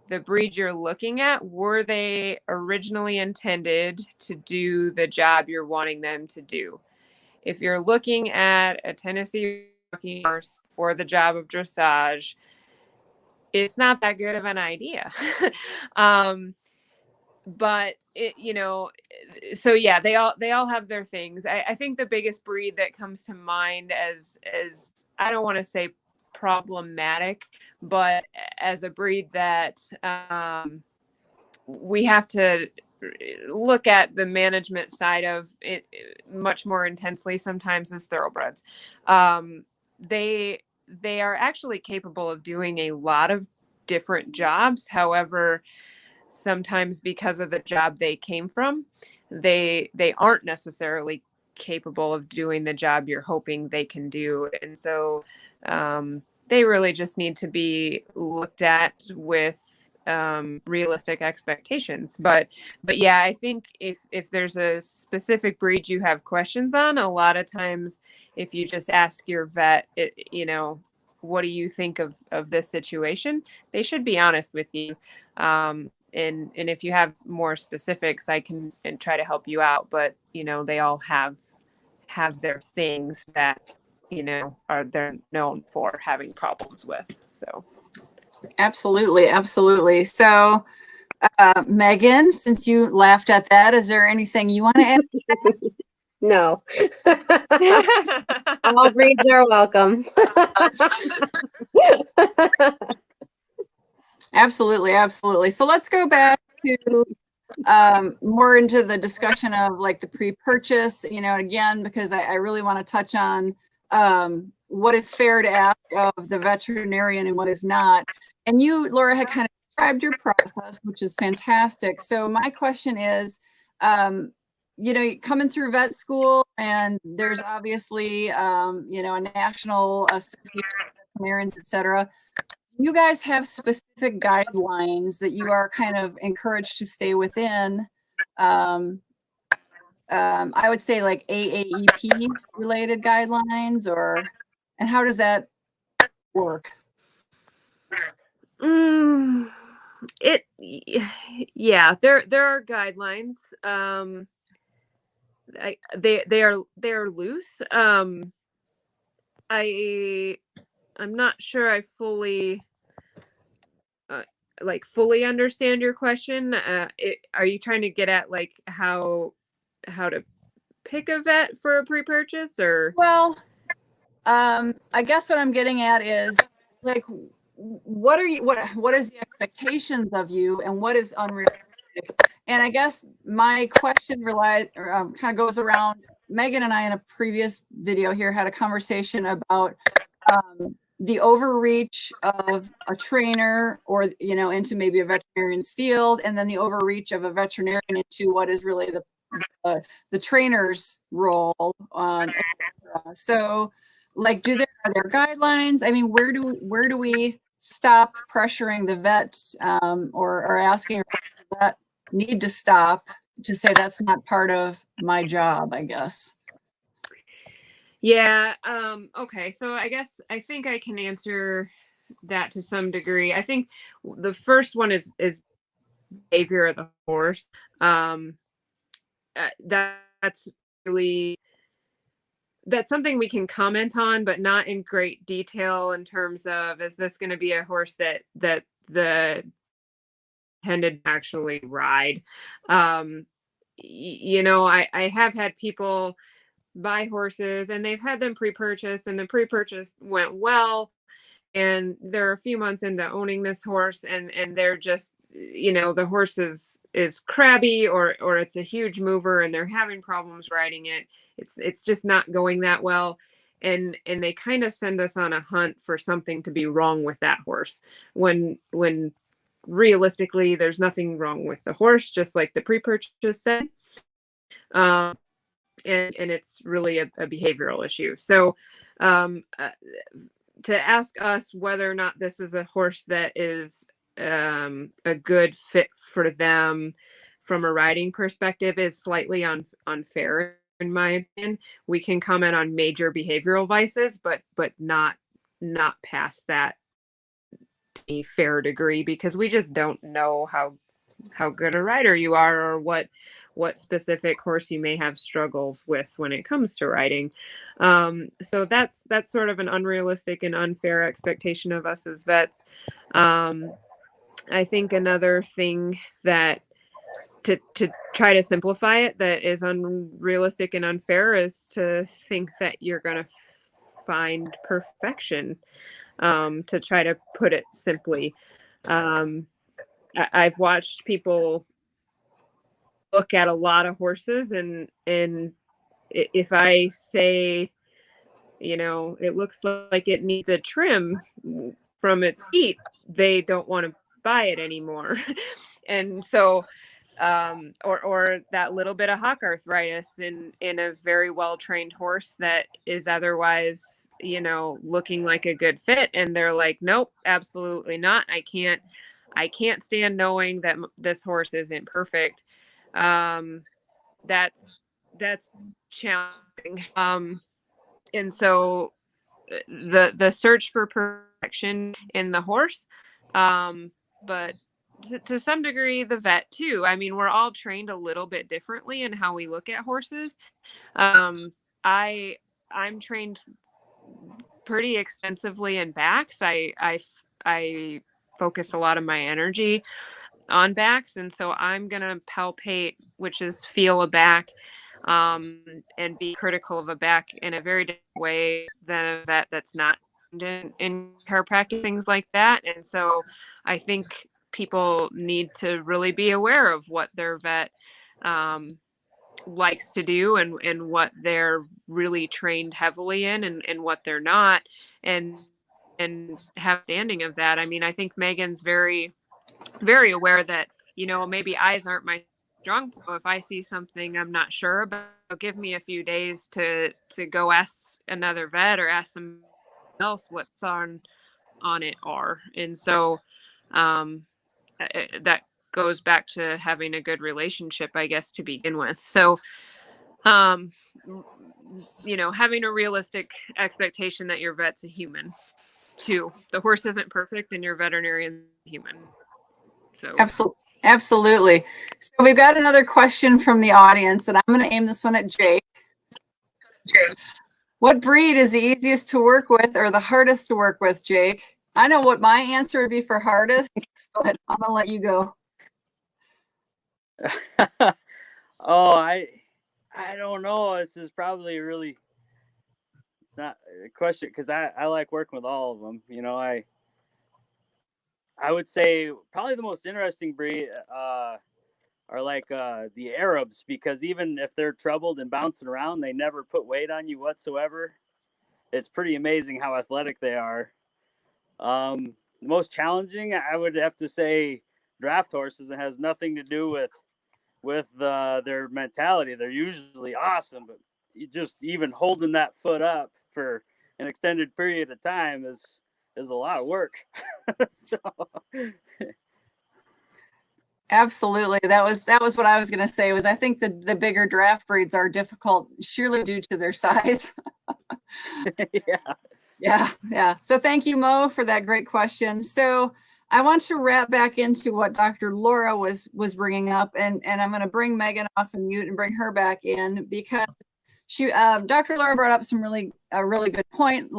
the breed you're looking at, were they originally intended to do the job you're wanting them to do? If you're looking at a Tennessee horse for the job of dressage, it's not that good of an idea. But it, so yeah, they all have their things. I think the biggest breed that comes to mind as I don't want to say problematic, but as a breed that we have to look at the management side of it much more intensely sometimes is thoroughbreds. They are actually capable of doing a lot of different jobs. However, sometimes because of the job they came from, they aren't necessarily capable of doing the job you're hoping they can do. And so they really just need to be looked at with realistic expectations. But yeah, I think if there's a specific breed you have questions on, a lot of times if you just ask your vet, what do you think of this situation, they should be honest with you. And if you have more specifics, I can try to help you out. But they all have their things that they're known for having problems with. So Absolutely. So Megan, since you laughed at that, is there anything you want to add? No. All breeds are welcome. Absolutely. So let's go back to more into the discussion of like the pre-purchase, again, because I really want to touch on what is fair to ask of the veterinarian and what is not. And you, Laura, had kind of described your process, which is fantastic. So my question is, coming through vet school, and there's obviously, a national association of veterinarians, et cetera. You guys have specific guidelines that you are kind of encouraged to stay within. I would say like AAEP related guidelines, and how does that work? Yeah, there are guidelines. They are loose. I'm not sure I fully fully understand your question. Are you trying to get at like how to pick a vet for a pre-purchase, or? Well, I guess what I'm getting at is like, what is the expectations of you and what is unrealistic? And I guess my question kind of goes around. Megan and I in a previous video here had a conversation about the overreach of a trainer or, into maybe a veterinarian's field, and then the overreach of a veterinarian into what is really the trainer's role. So like, are there guidelines? I mean, where do we stop pressuring the vet or asking the vet need to stop to say that's not part of my job, I guess? Yeah. Okay. So I think I can answer that to some degree. I think the first one is behavior of the horse. That's something we can comment on, but not in great detail in terms of, is this going to be a horse that the intended to actually ride? I have had people buy horses and they've had them pre-purchased and the pre-purchase went well. and they're a few months into owning this horse, and they're just, you know, the horse is crabby, or it's a huge mover and they're having problems riding it. It's just not going that well. And they kind of send us on a hunt for something to be wrong with that horse, when realistically there's nothing wrong with the horse, just like the pre-purchase said. And it's really a behavioral issue. So to ask us whether or not this is a horse that is a good fit for them from a riding perspective is slightly unfair, in my opinion. We can comment on major behavioral vices, but not past that to a fair degree, because we just don't know how good a rider you are, or what specific horse you may have struggles with when it comes to riding. So that's sort of an unrealistic and unfair expectation of us as vets. I think another thing that to try to simplify it that is unrealistic and unfair is to think that you're going to find perfection, to try to put it simply. I've watched people look at a lot of horses, and if I say, you know, it looks like it needs a trim from its feet, they don't want to buy it anymore. And so or that little bit of hock arthritis in a very well trained horse that is otherwise, you know, looking like a good fit, and they're like, nope, absolutely not. I can't stand knowing that this horse isn't perfect. That's challenging. And so the search for perfection in the horse, but to some degree the vet too. I mean, we're all trained a little bit differently in how we look at horses. I'm trained pretty extensively in backs. I focus a lot of my energy on backs, and so I'm gonna palpate, which is feel a back, and be critical of a back in a very different way than a vet that's not in chiropractic, things like that. And so I think people need to really be aware of what their vet likes to do, and what they're really trained heavily in, and what they're not, and have standing of that. I mean, I think Megan's very, very aware that, you know, maybe eyes aren't my strong point. If I see something I'm not sure about, give me a few days to go ask another vet or ask somebody else what's on it are. And so that goes back to having a good relationship, I guess, to begin with. So you know, having a realistic expectation that your vet's a human too. The horse isn't perfect and your veterinarian is human. So absolutely. So we've got another question from the audience, and I'm going to aim this one at Jake. What breed is the easiest to work with or the hardest to work with, Jake? I know what my answer would be for hardest, but I'm going to let you go. Oh, I don't know. This is probably really not a question, because I like working with all of them. You know, I would say probably the most interesting breed are like the Arabs, because even if they're troubled and bouncing around, they never put weight on you whatsoever. It's pretty amazing how athletic they are. The most challenging, I would have to say, draft horses. It has nothing to do with their mentality. They're usually awesome, but just even holding that foot up for an extended period of time is a lot of work. So. Absolutely. That was what I was going to say. Was I think the bigger draft breeds are difficult sheerly due to their size. Yeah. So thank you, Mo, for that great question. So I want to wrap back into what Dr. Laura was bringing up, and I'm going to bring Megan off of mute and bring her back in, because Dr. Laura brought up a really good point.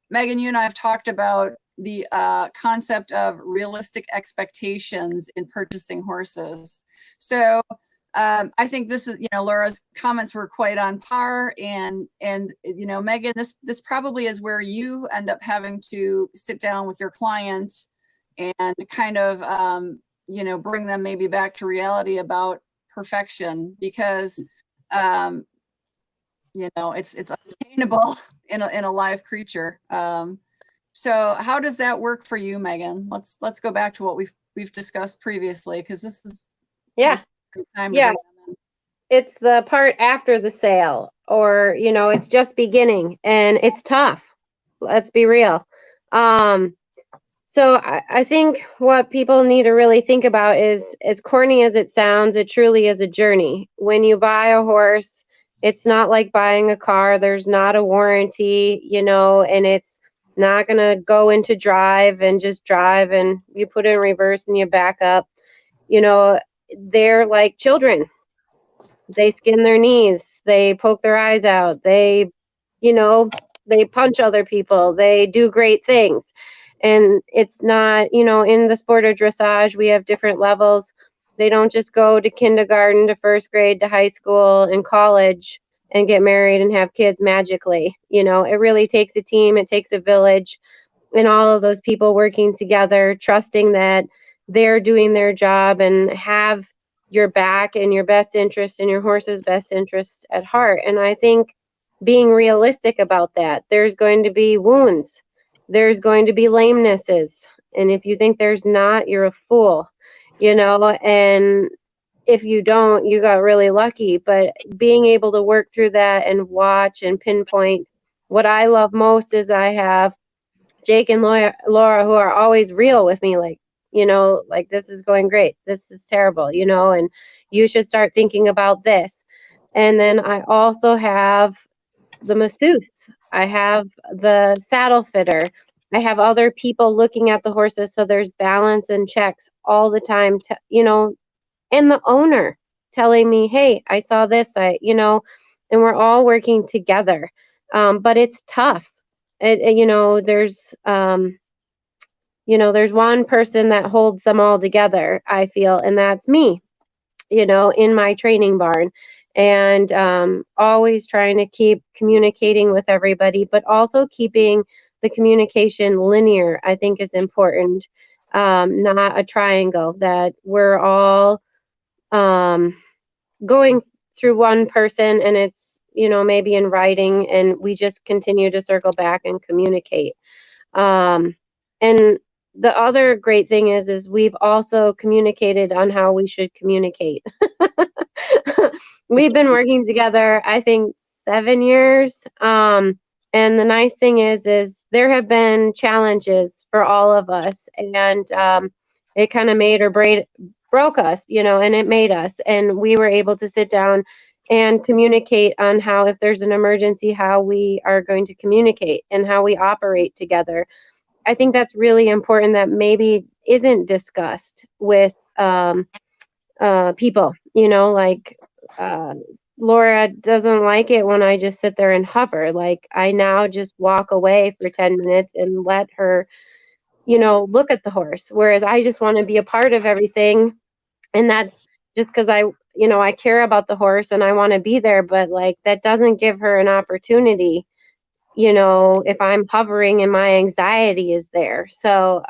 Megan, you and I have talked about the concept of realistic expectations in purchasing horses. So I think this is, Laura's comments were quite on par, and Megan, this probably is where you end up having to sit down with your client and kind of, bring them maybe back to reality about perfection, because, it's unattainable in a live creature. So how does that work for you, Megan? Let's go back to what we've discussed previously, because this is time to bring them in. It's the part after the sale, or it's just beginning, and it's tough. Let's be real. So I think what people need to really think about is, as corny as it sounds, it truly is a journey. When you buy a horse, it's not like buying a car. There's not a warranty, and it's not going to go into drive and just drive and you put it in reverse and you back up. They're like children. They skin their knees, they poke their eyes out, they punch other people, they do great things. And it's not, in the sport of dressage, we have different levels. They don't just go to kindergarten to first grade to high school and college and get married and have kids magically. It really takes a team, it takes a village, and all of those people working together, trusting that they're doing their job and have your back and your best interest and your horse's best interest at heart. And I think being realistic about that, there's going to be wounds, there's going to be lamenesses. And if you think there's not, you're a fool, and if you don't, you got really lucky. But being able to work through that and watch and pinpoint, what I love most is I have Jake and Laura who are always real with me, like, this is going great, this is terrible, and you should start thinking about this. And then I also have the masseuse, I have the saddle fitter, I have other people looking at the horses, so there's balance and checks all the time, and the owner telling me, hey, I saw this, and we're all working together. But it's tough. There's there's one person that holds them all together, I feel, and that's me, in my training barn. And always trying to keep communicating with everybody, but also keeping the communication linear, I think, is important. Not a triangle, that we're all going through one person, and it's, maybe in writing, and we just continue to circle back and communicate. And the other great thing is we've also communicated on how we should communicate. We've been working together, I think, 7 years. And the nice thing is there have been challenges for all of us, and it kind of made or broke us, and it made us. And we were able to sit down and communicate on how, if there's an emergency, how we are going to communicate and how we operate together. I think that's really important, that maybe isn't discussed with people, like Laura doesn't like it when I just sit there and hover. Like, I now just walk away for 10 minutes and let her, look at the horse. Whereas I just want to be a part of everything. And that's just because I care about the horse and I want to be there, but like, that doesn't give her an opportunity, if I'm hovering and my anxiety is there. So,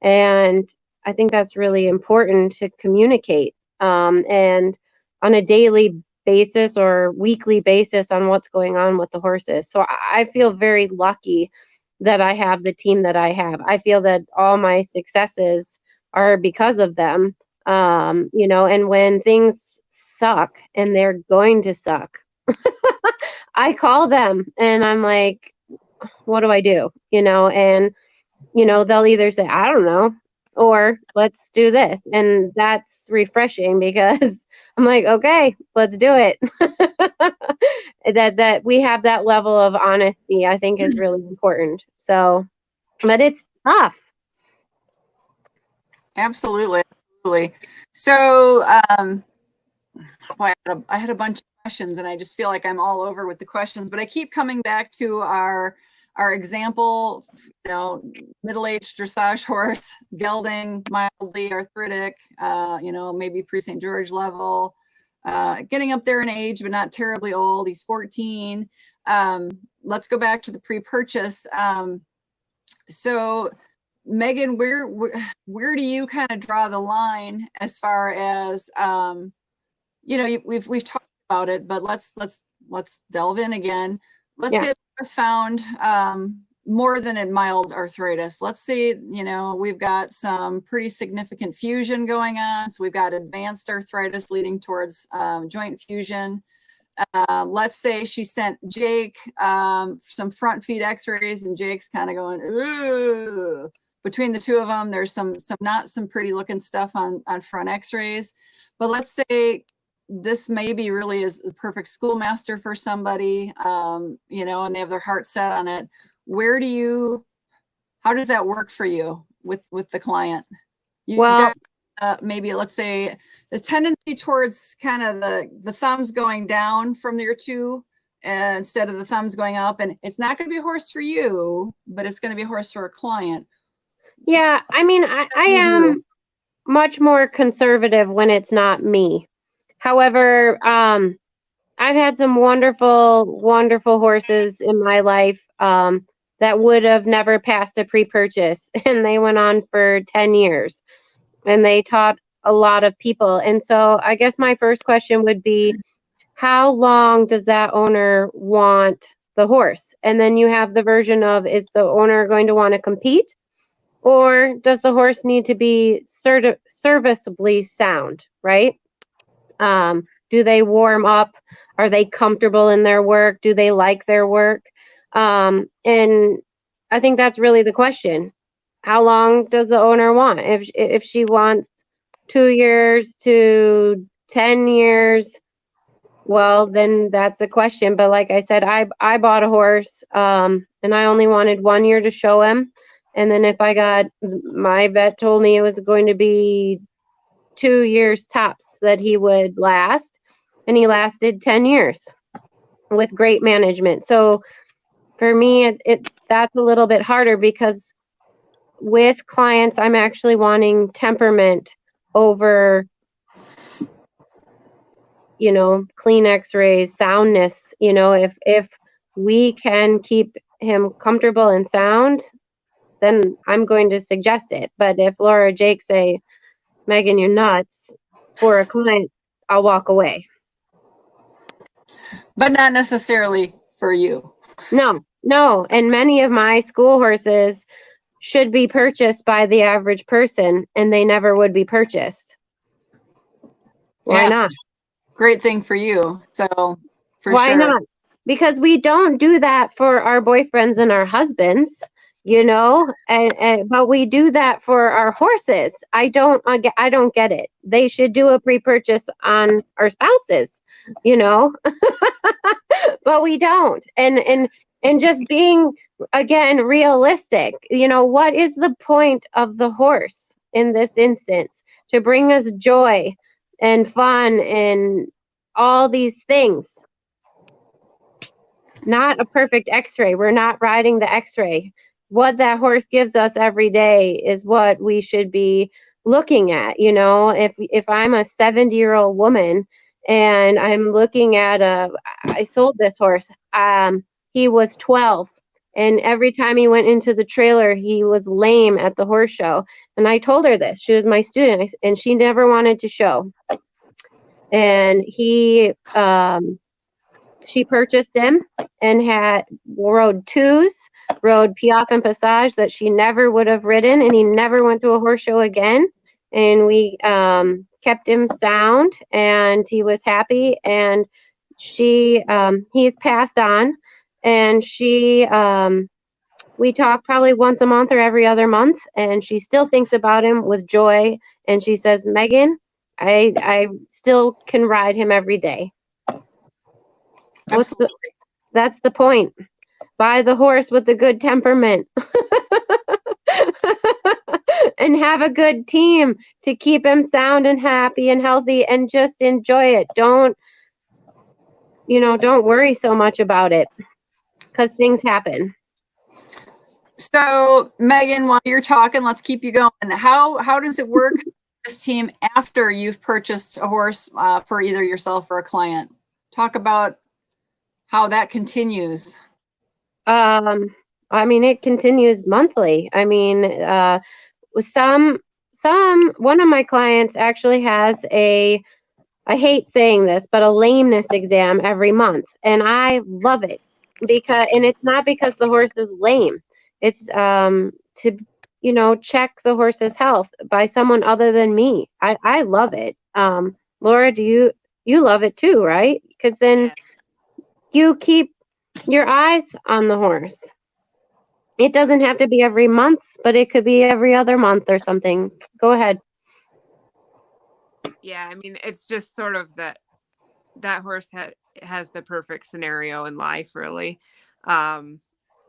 and I think that's really important to communicate, and on a daily basis or weekly basis on what's going on with the horses. So I feel very lucky that I have the team that I have. I feel that all my successes are because of them. And when things suck, and they're going to suck, I call them and I'm like, what do I do? And, they'll either say, I don't know, or let's do this. And that's refreshing, because I'm like, okay, let's do it. that we have that level of honesty, I think, is really important. So, but it's tough. Absolutely. So, boy, I had a bunch of questions, and I just feel like I'm all over with the questions, but I keep coming back to our our example, middle-aged dressage horse, gelding, mildly arthritic, maybe pre-St. George level, getting up there in age, but not terribly old. He's 14. Let's go back to the pre-purchase. So Megan, where do you kind of draw the line as far as, we've talked about it, but let's delve in again. Let's say it's found more than a mild arthritis. Let's say, we've got some pretty significant fusion going on. So we've got advanced arthritis leading towards joint fusion. Let's say she sent Jake some front feet x-rays, and Jake's kind of going, ooh. Between the two of them, there's some not some pretty looking stuff on front x-rays. But let's say this maybe really is the perfect schoolmaster for somebody, and they have their heart set on it. How does that work for you with the client? You got, maybe let's say the tendency towards kind of the thumbs going down from your two instead of the thumbs going up, and it's not going to be a horse for you, but it's going to be a horse for a client. Yeah, I mean, I am much more conservative when it's not me. However, I've had some wonderful, wonderful horses in my life that would have never passed a pre-purchase, and they went on for 10 years, and they taught a lot of people. And so I guess my first question would be, how long does that owner want the horse? And then you have the version of, is the owner going to want to compete? Or does the horse need to be serviceably sound, right? Do they warm up? Are they comfortable in their work? Do they like their work? And I think that's really the question. How long does the owner want? If she wants 2 years to 10 years, well, then that's a question. But like I said, I bought a horse and I only wanted 1 year to show him. And then my vet told me it was going to be 2 years tops that he would last. And he lasted 10 years with great management. So for me, that's a little bit harder, because with clients, I'm actually wanting temperament over, clean x-rays, soundness. If we can keep him comfortable and sound, then I'm going to suggest it. But if Laura or Jake say, Megan, you're nuts, for a client, I'll walk away. But not necessarily for you. No. And many of my school horses should be purchased by the average person, and they never would be purchased. Why not? Great thing for you. So Why not? Because we don't do that for our boyfriends and our husbands, but we do that for our horses. I don't get it. They should do a pre-purchase on our spouses, but we don't. And just being, again, realistic, what is the point of the horse in this instance? To bring us joy and fun and all these things. Not a perfect x-ray. We're not riding the x-ray. What that horse gives us every day is what we should be looking at. If I'm a 70-year-old woman and I'm looking at I sold this horse, he was 12, and every time he went into the trailer, he was lame at the horse show. And I told her this. She was my student, and she never wanted to show. And she purchased him and rode twos, rode Piaffe and Passage that she never would have ridden, and he never went to a horse show again. And we kept him sound, and he was happy. And he's passed on, and we talk probably once a month or every other month, and she still thinks about him with joy. And she says, Megan, I still can ride him every day. That's the point. Buy the horse with a good temperament and have a good team to keep him sound and happy and healthy, and just enjoy it. Don't worry so much about it, because things happen. So Megan, while you're talking, let's keep you going. How does it work this team after you've purchased a horse for either yourself or a client? Talk about how that continues. I mean, it continues monthly. I mean, one of my clients actually has I hate saying this, but a lameness exam every month. And I love it and it's not because the horse is lame. It's, to, check the horse's health by someone other than me. I love it. Laura, you love it too, right? Because then you keep your eyes on the horse. It doesn't have to be every month, but it could be every other month or something. Go ahead. Yeah, I mean, it's just sort of that horse has the perfect scenario in life, really.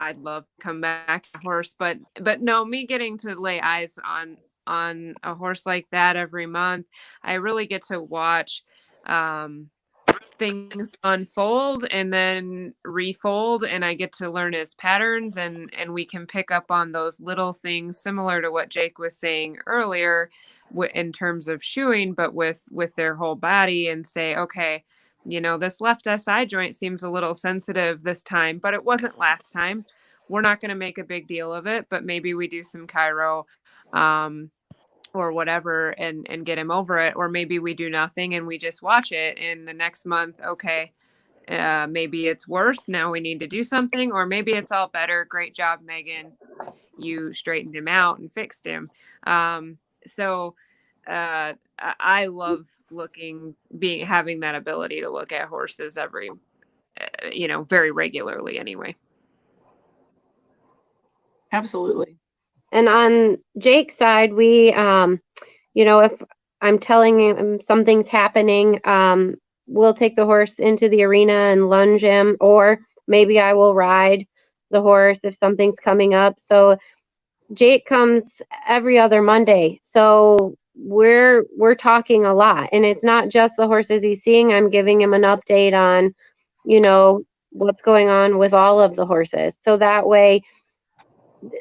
I'd love to come back to a horse, but no, me getting to lay eyes on a horse like that every month, I really get to watch things unfold and then refold, and I get to learn his patterns, and we can pick up on those little things similar to what Jake was saying earlier in terms of shoeing, but with their whole body, and say, okay, this left SI joint seems a little sensitive this time, but it wasn't last time. We're not going to make a big deal of it, but maybe we do some chiro or whatever and get him over it. Or maybe we do nothing and we just watch it. And the next month, okay, maybe it's worse. Now we need to do something. Or maybe it's all better. Great job, Megan. You straightened him out and fixed him. So I love having that ability to look at horses every, very regularly anyway. Absolutely. And on Jake's side, we, if I'm telling him something's happening, we'll take the horse into the arena and lunge him, or maybe I will ride the horse if something's coming up. So Jake comes every other Monday. So we're talking a lot, and it's not just the horses he's seeing. I'm giving him an update on, what's going on with all of the horses. So that way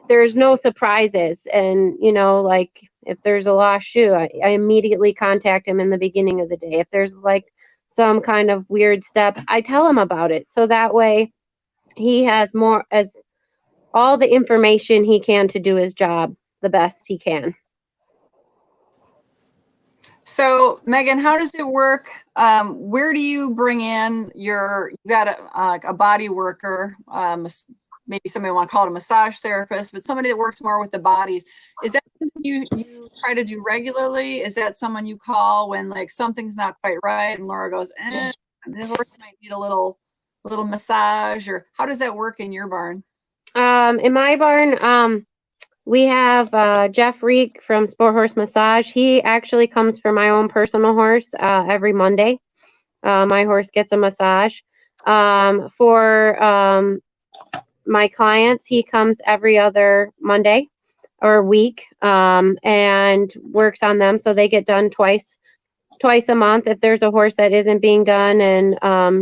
there's no surprises. And, like if there's a lost shoe, I immediately contact him in the beginning of the day. If there's like some kind of weird step, I tell him about it. So that way he has all the information he can to do his job the best he can. So Megan, how does it work? Where do you bring in you got a body worker, maybe somebody want to call it a massage therapist, but somebody that works more with the bodies. Is that something you try to do regularly? Is that someone you call when like something's not quite right and Laura goes, the horse might need a little massage? Or how does that work in your barn? In my barn, we have Jeff Reek from Sport Horse Massage. He actually comes for my own personal horse every Monday. My horse gets a massage. For my clients, he comes every other Monday or week, and works on them, so they get done twice a month. If there's a horse that isn't being done and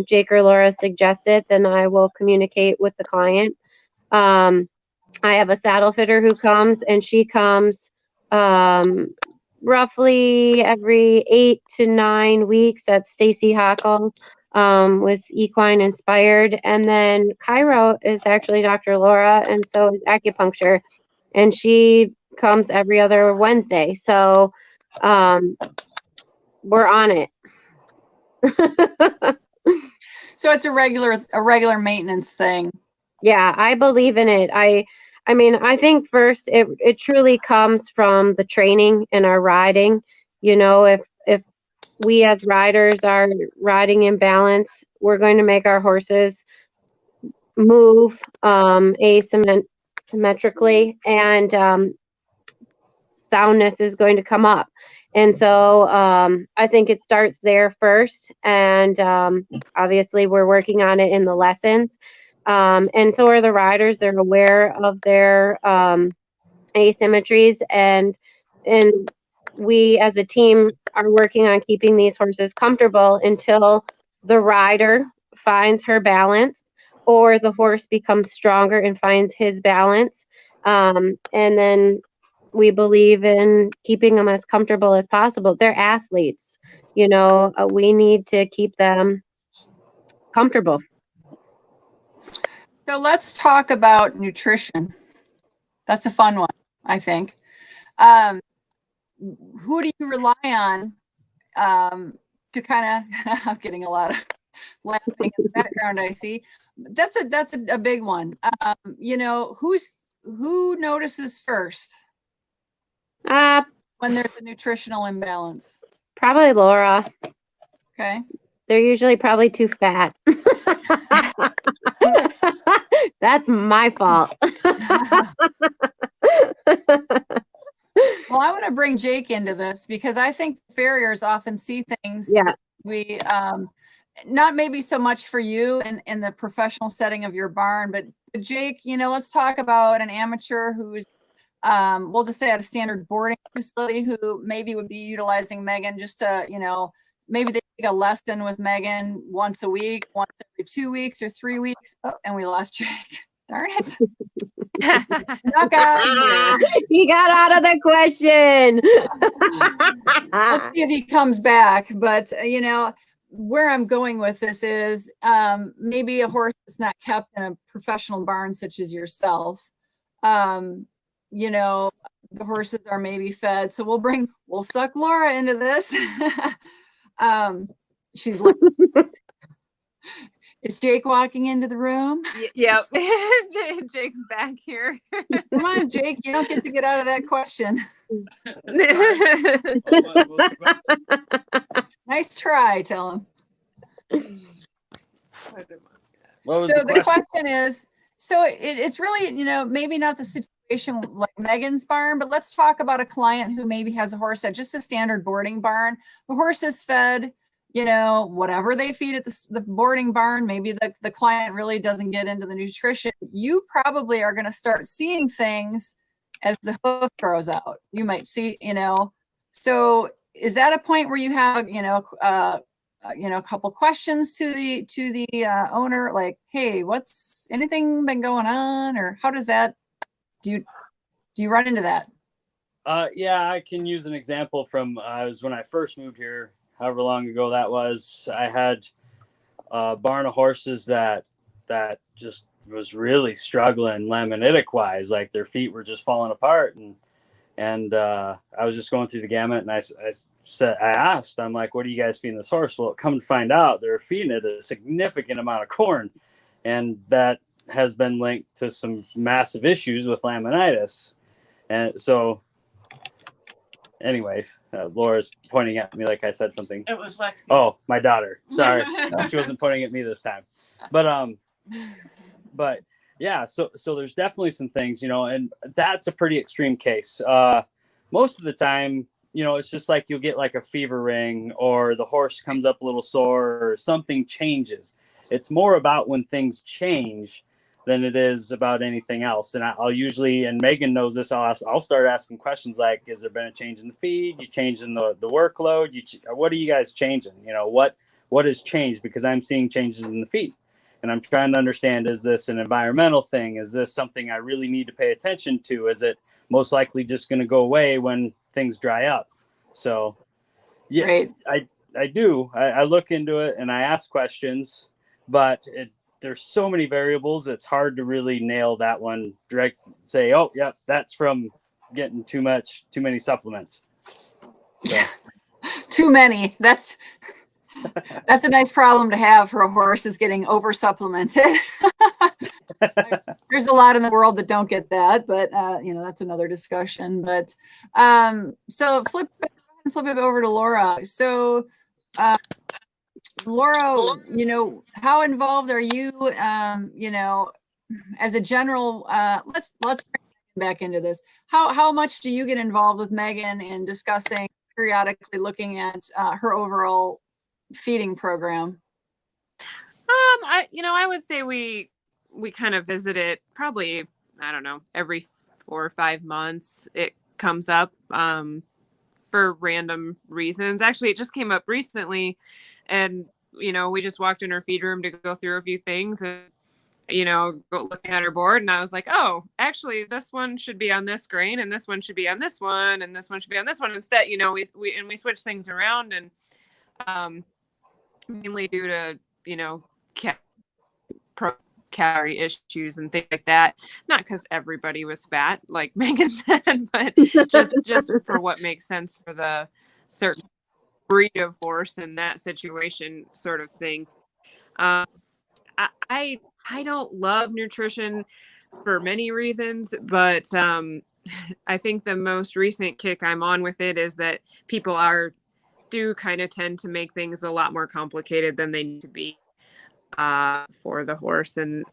Jake or Laura suggests it, then I will communicate with the client. I have a saddle fitter who comes, and she comes roughly every 8 to 9 weeks. That's Stacy Hockle with Equine Inspired. And then chiro is actually Dr. Laura, and so is acupuncture, and she comes every other Wednesday. So we're on it. So it's a regular maintenance thing. Yeah, I believe in it. I mean, I think first it truly comes from the training and our riding. If we as riders are riding in balance, we're going to make our horses move asymmetrically, and soundness is going to come up. And so I think it starts there first. And obviously we're working on it in the lessons. And so are the riders. They're aware of their asymmetries, and we as a team are working on keeping these horses comfortable until the rider finds her balance, or the horse becomes stronger and finds his balance. And then we believe in keeping them as comfortable as possible. They're athletes, we need to keep them comfortable. So let's talk about nutrition. That's a fun one, I think. Who do you rely on to kind of, I'm getting a lot of laughing in the background, I see. That's a big one. Who notices first when there's a nutritional imbalance? Probably Laura. Okay. They're usually probably too fat. That's my fault. Well, I want to bring Jake into this because I think farriers often see things Yeah. that we, not maybe so much for you in the professional setting of your barn, but Jake, let's talk about an amateur who's, we'll just say at a standard boarding facility who maybe would be utilizing Megan just to, maybe they take a lesson with Megan once a week, once every 2 weeks or 3 weeks. Oh, and we lost Jake. Darn it. Snuck out here. He got out of the question. Let's see if he comes back. But, where I'm going with this is maybe a horse that's not kept in a professional barn such as yourself. The horses are maybe fed. So we'll suck Laura into this. She's like, is Jake walking into the room? Yep. Jake's back here. Come on, Jake. You don't get to get out of that question. Nice try, tell him. So the question is, it's really, maybe not the situation like Megan's barn, but let's talk about a client who maybe has a horse at just a standard boarding barn. The horse is fed, whatever they feed at the boarding barn. Maybe the client really doesn't get into the nutrition. You probably are going to start seeing things as the hoof grows out. You might see, so is that a point where you have, a couple questions to the owner, like, hey, what's anything been going on, or how does that, do you run into that? Yeah, I can use an example from when I first moved here, however long ago that was. I had a barn of horses that just was really struggling laminitic wise, like their feet were just falling apart, and I was just going through the gamut, and I asked, I'm like, what are you guys feeding this horse? Well, come to find out, they're feeding it a significant amount of corn, and that has been linked to some massive issues with laminitis. And so, anyways, Laura's pointing at me like I said something. It was Lexi. Oh, my daughter. Sorry, she wasn't pointing at me this time. But yeah, so there's definitely some things, and that's a pretty extreme case. Most of the time, it's just like you'll get like a fever ring, or the horse comes up a little sore, or something changes. It's more about when things change than it is about anything else. And I'll usually, and Megan knows this, I'll start asking questions like, has there been a change in the feed? You changing the workload? What are you guys changing? What has changed? Because I'm seeing changes in the feed. And I'm trying to understand, is this an environmental thing? Is this something I really need to pay attention to? Is it most likely just going to go away when things dry up? So, yeah, right. I do. I look into it and I ask questions, but there's so many variables. It's hard to really nail that one direct, say, oh, yeah, that's from getting too many supplements. So. Too many. That's a nice problem to have for a horse, is getting over supplemented. There's a lot in the world that don't get that, but that's another discussion. But so flip it over to Laura. So Laura, how involved are you, as a general, let's bring back into this. How much do you get involved with Megan in discussing, periodically looking at her overall feeding program? I would say we kind of visit it probably, I don't know, every 4 or 5 months. It comes up for random reasons. Actually, it just came up recently, and we just walked in her feed room to go through a few things, looking at her board, and I was like, oh, actually this one should be on this grain, and this one should be on this one, and this one should be on this one instead. We switch things around, and mainly due to calorie issues and things like that. Not because everybody was fat, like Megan said, but just for what makes sense for the certain breed of horse in that situation, sort of thing. I don't love nutrition for many reasons, but I think the most recent kick I'm on with it is that people do kind of tend to make things a lot more complicated than they need to be for the horse, and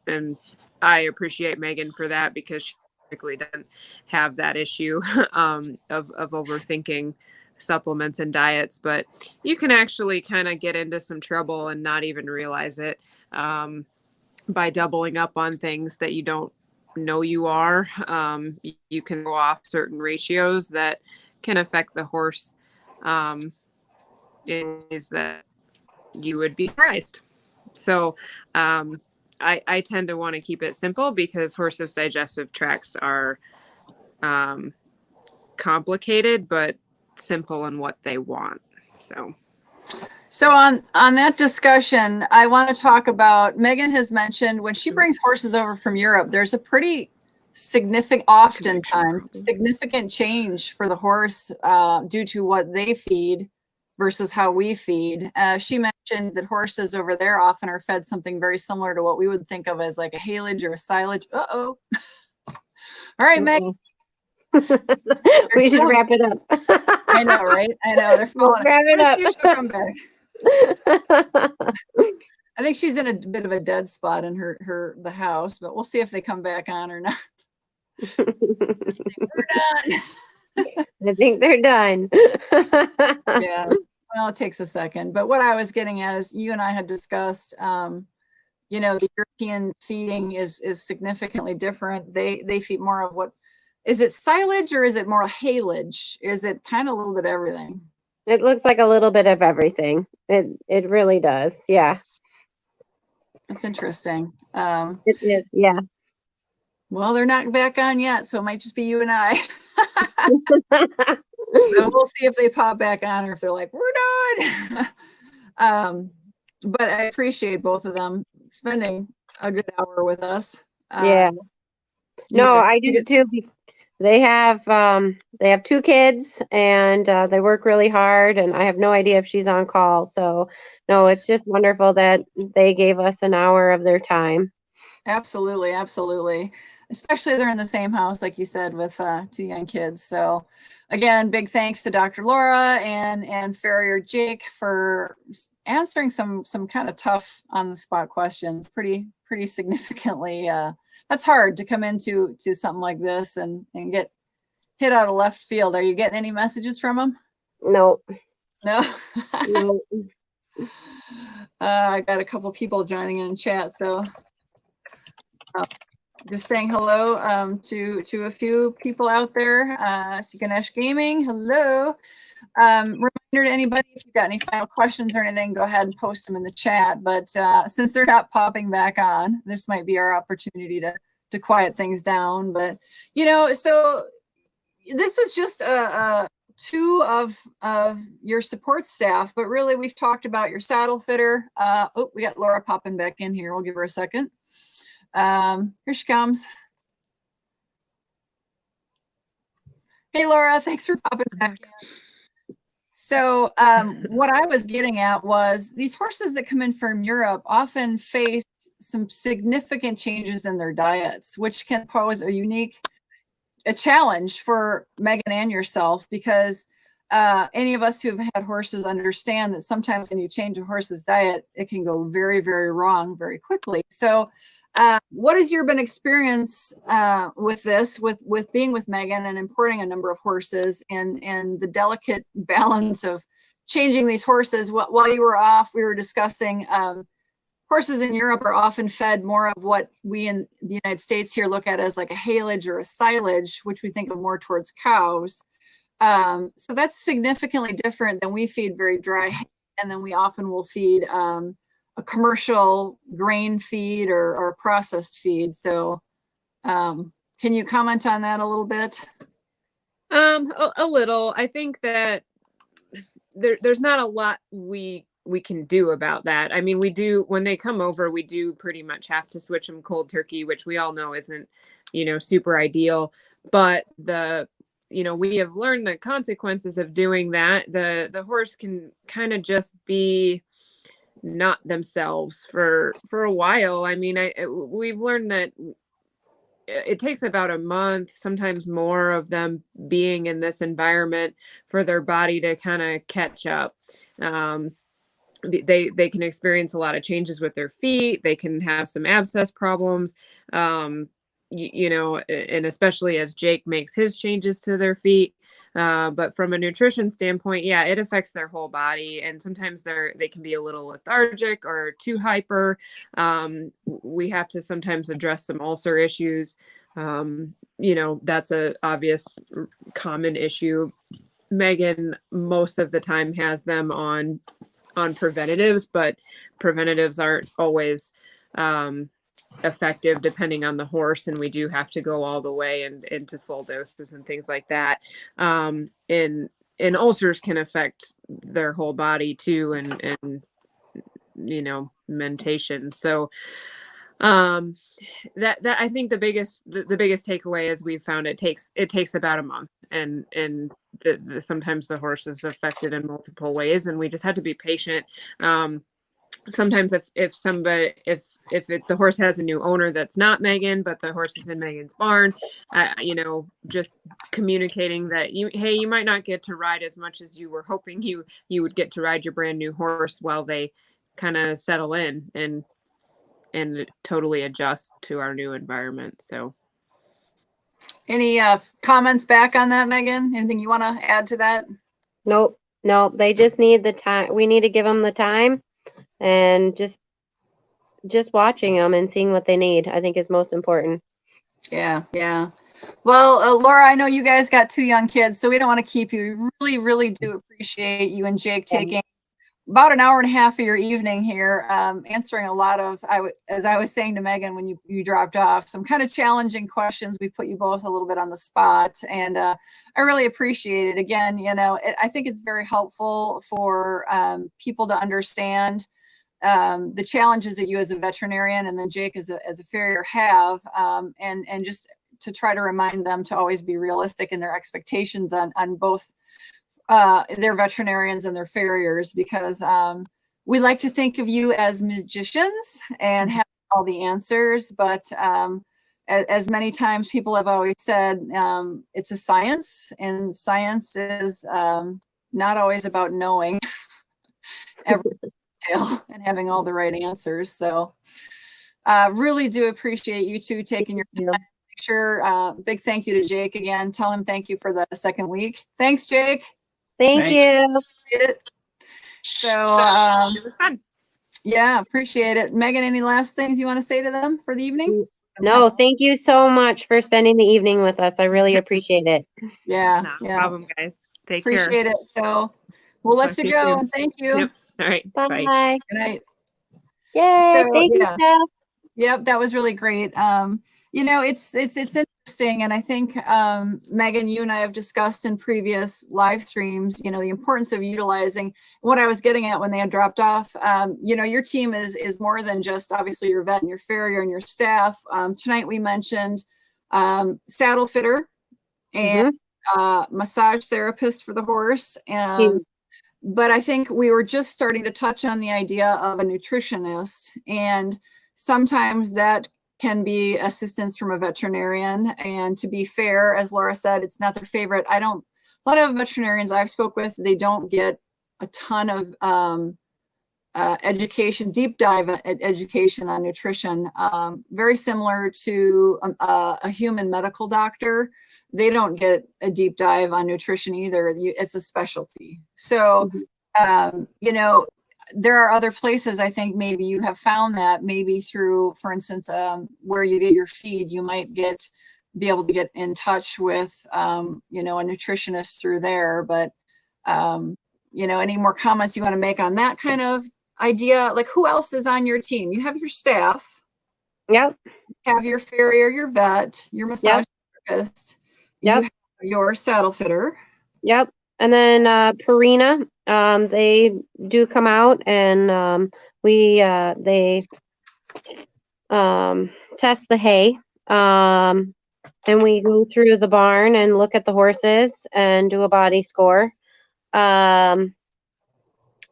I appreciate Megan for that, because she typically doesn't have that issue of overthinking supplements and diets. But you can actually kind of get into some trouble and not even realize it by doubling up on things that you don't know you are. You can go off certain ratios that can affect the horse in ways that you would be surprised. So I tend to want to keep it simple, because horses' digestive tracts are complicated, but simple in what they want. So on that discussion, I want to talk about, Megan has mentioned when she brings horses over from Europe, there's a pretty significant change for the horse due to what they feed versus how we feed. She mentioned that horses over there often are fed something very similar to what we would think of as like a haylage or a silage. All right, Megan. We should wrap it up. I know, right? I know. They're falling. Wrap it up. She'll come back. I think she's in a bit of a dead spot in the house, but we'll see if they come back on or not. We're done. I think they're done. Yeah. Well, it takes a second. But what I was getting at is, you and I had discussed, the European feeding is significantly different. They feed more of what, is it silage or is it more haylage? Is it kind of a little bit of everything? It looks like a little bit of everything. It really does. Yeah. That's interesting. It is. Yeah. Well, they're not back on yet, so it might just be you and I. So we'll see if they pop back on, or if they're like, we're done. But I appreciate both of them spending a good hour with us. Yeah. No, I do too. They have 2 kids, and they work really hard, and I have no idea if she's on call. So no, it's just wonderful that they gave us an hour of their time. Absolutely. Absolutely. Especially they're in the same house, like you said, with 2 young kids. So again, big thanks to Dr. Laura and Farrier Jake for answering some kind of tough on the spot questions pretty significantly. That's hard to come into something like this and get hit out of left field. Are you getting any messages from them? No. No. No. I got a couple people joining in chat, so just saying hello to a few people out there. Ganesh Gaming, hello. Reminder to anybody, if you've got any final questions or anything, go ahead and post them in the chat. But since they're not popping back on, this might be our opportunity to quiet things down. But so this was just 2 of your support staff, but really we've talked about your saddle fitter. We got Laura popping back in here. We'll give her a second. Here she comes. Hey, Laura, thanks for popping back in. So what I was getting at was these horses that come in from Europe often face some significant changes in their diets, which can pose a challenge for Megan and yourself, because any of us who have had horses understand that sometimes when you change a horse's diet, it can go very, very wrong very quickly. So what has your been experience with this, with being with Megan and importing a number of horses, and the delicate balance of changing these horses? While you were off, we were discussing horses in Europe are often fed more of what we in the United States here look at as like a haylage or a silage, which we think of more towards cows. So that's significantly different than we feed very dry hay, and then we often will feed a commercial grain feed or processed feed. So can you comment on that a little bit? A little. I think that there's not a lot we can do about that. I mean, we do, when they come over, we do pretty much have to switch them cold turkey, which we all know isn't, super ideal. But we have learned the consequences of doing that. The horse can kind of just be not themselves for a while. I mean, we've learned that it takes about a month, sometimes more, of them being in this environment for their body to kind of catch up. They can experience a lot of changes with their feet. They can have some abscess problems, and especially as Jake makes his changes to their feet. But from a nutrition standpoint, yeah, it affects their whole body. And sometimes they can be a little lethargic or too hyper. We have to sometimes address some ulcer issues. That's a obvious common issue. Megan most of the time has them on preventatives, but preventatives aren't always effective depending on the horse, and we do have to go all the way and into full doses and things like that. And ulcers can affect their whole body too, and mentation. So that I think the biggest takeaway is we've found it takes about a month, and sometimes the horse is affected in multiple ways, and we just have to be patient. Sometimes if the horse has a new owner that's not Megan, but the horse is in Megan's barn, just communicating that you might not get to ride as much as you were hoping you would get to ride your brand new horse while they kind of settle in and totally adjust to our new environment. So any comments back on that, Megan? Anything you want to add to that? Nope. They just need the time. We need to give them the time, and just watching them and seeing what they need, I think, is most important. Yeah. Well, Laura, I know you guys got 2 young kids, so we don't want to keep you. We really do appreciate you and Jake taking about an hour and a half of your evening here, answering a lot of, as I was saying to Megan when you dropped off, some kind of challenging questions. We put you both a little bit on the spot, and I really appreciate it. Again, I think it's very helpful for people to understand the challenges that you as a veterinarian and then Jake as a farrier have, and just to try to remind them to always be realistic in their expectations on both their veterinarians and their farriers, because we like to think of you as magicians and have all the answers, but as many times people have always said, it's a science, and science is not always about knowing every detail and having all the right answers. So really do appreciate you two taking your time. Make sure, big thank you to Jake again. Tell him thank you for the 2nd week. Thanks, Jake. Thank you. So it was fun. Yeah, appreciate it. Megan, any last things you want to say to them for the evening? No, thank you so much for spending the evening with us. I really appreciate it. Yeah, No problem, guys. Take appreciate care. it. So we'll let you go, and thank you. Yep. All right. Bye. Bye. Good night. Yay. Thank you, Steph. Yep, that was really great. It's interesting, and I think Megan, you and I have discussed in previous live streams, the importance of utilizing what I was getting at when they had dropped off. Your team is more than just obviously your vet and your farrier and your staff. Tonight we mentioned saddle fitter and massage therapist for the horse. But I think we were just starting to touch on the idea of a nutritionist, and sometimes that can be assistance from a veterinarian. And to be fair, as Laura said, it's not their favorite. A lot of veterinarians I've spoke with, they don't get a ton of education, deep dive education on nutrition. Very similar to a human medical doctor. They don't get a deep dive on nutrition either. It's a specialty. So, there are other places, I think maybe you have found that maybe through, for instance, where you get your feed, you might be able to get in touch with, a nutritionist through there. But, any more comments you want to make on that kind of idea, like who else is on your team? You have your staff, Yep. have your farrier, your vet, your massage therapist, you Yep. have your saddle fitter. Yep. And then Purina, they do come out and they test the hay. And we go through the barn and look at the horses and do a body score. And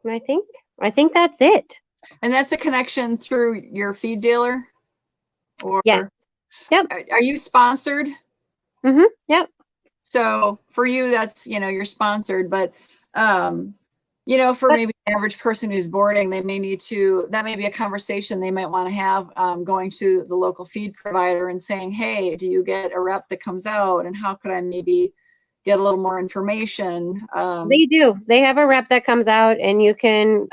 I think that's it. And that's a connection through your feed dealer? Or Yeah. Yep. Are you sponsored? Mm-hmm. Yep. So for you, that's, you're sponsored, but, for maybe an average person who's boarding, that may be a conversation they might want to have, going to the local feed provider and saying, hey, do you get a rep that comes out, and how could I maybe get a little more information? They do. They have a rep that comes out, and you can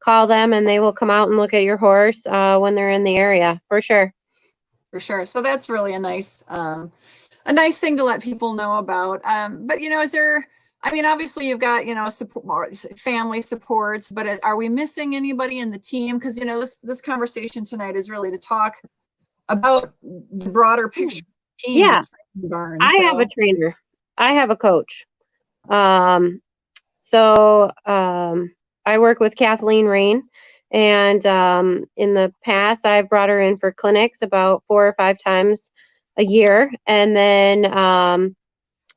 call them and they will come out and look at your horse when they're in the area, for sure. For sure. So that's really a nice thing to let people know about. But is there, obviously you've got, support, family supports, but are we missing anybody in the team? Because, this conversation tonight is really to talk about the broader picture of the team. Yeah. Barn, I have a trainer. I have a coach. I work with Kathleen Rain, and in the past I've brought her in for clinics about 4 or 5 times a year. And then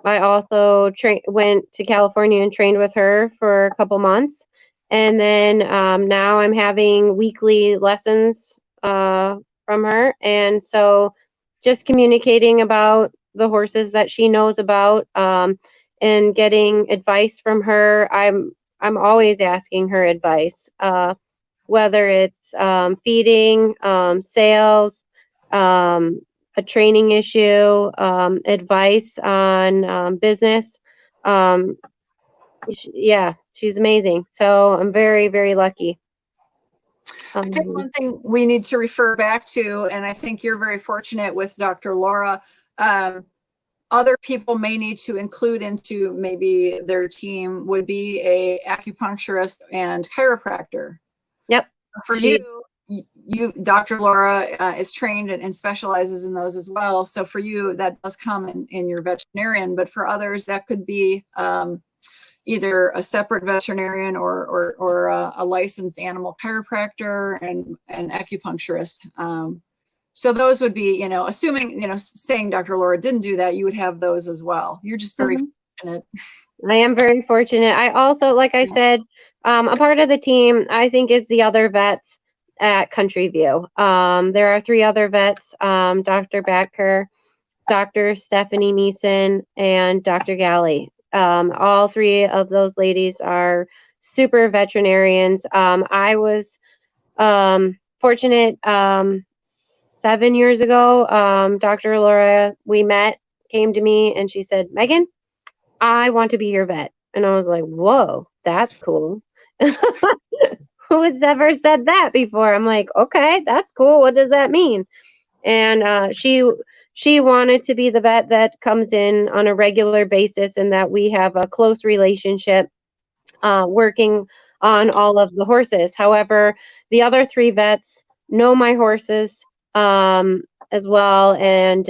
I also went to California and trained with her for a couple months. And then now I'm having weekly lessons from her. And so just communicating about the horses that she knows about, and getting advice from her. I'm always asking her advice, whether it's feeding, sales, a training issue, advice on business. She's amazing. So I'm very, very lucky. I think one thing we need to refer back to, and I think you're very fortunate with Dr. Laura, other people may need to include into maybe their team would be a acupuncturist and chiropractor. Yep. For you, Dr. Laura is trained and specializes in those as well. So for you, that does come in your veterinarian, but for others, that could be either a separate veterinarian or a licensed animal chiropractor and acupuncturist. So those would be, assuming, saying Dr. Laura didn't do that, you would have those as well. You're just very fortunate. I am very fortunate. I also, like I said, a part of the team, I think, is the other vets at Country View. There are 3 other vets, Dr. Backer, Dr. Stephanie Meeson, and Dr. Galley. All 3 of those ladies are super veterinarians. I was fortunate 7 years ago, Dr. Laura, we met, came to me, and she said, Megan, I want to be your vet. And I was like, whoa, that's cool. Who has ever said that before? I'm like, okay, that's cool. What does that mean? And she wanted to be the vet that comes in on a regular basis and that we have a close relationship working on all of the horses. However, the other 3 vets know my horses as well. And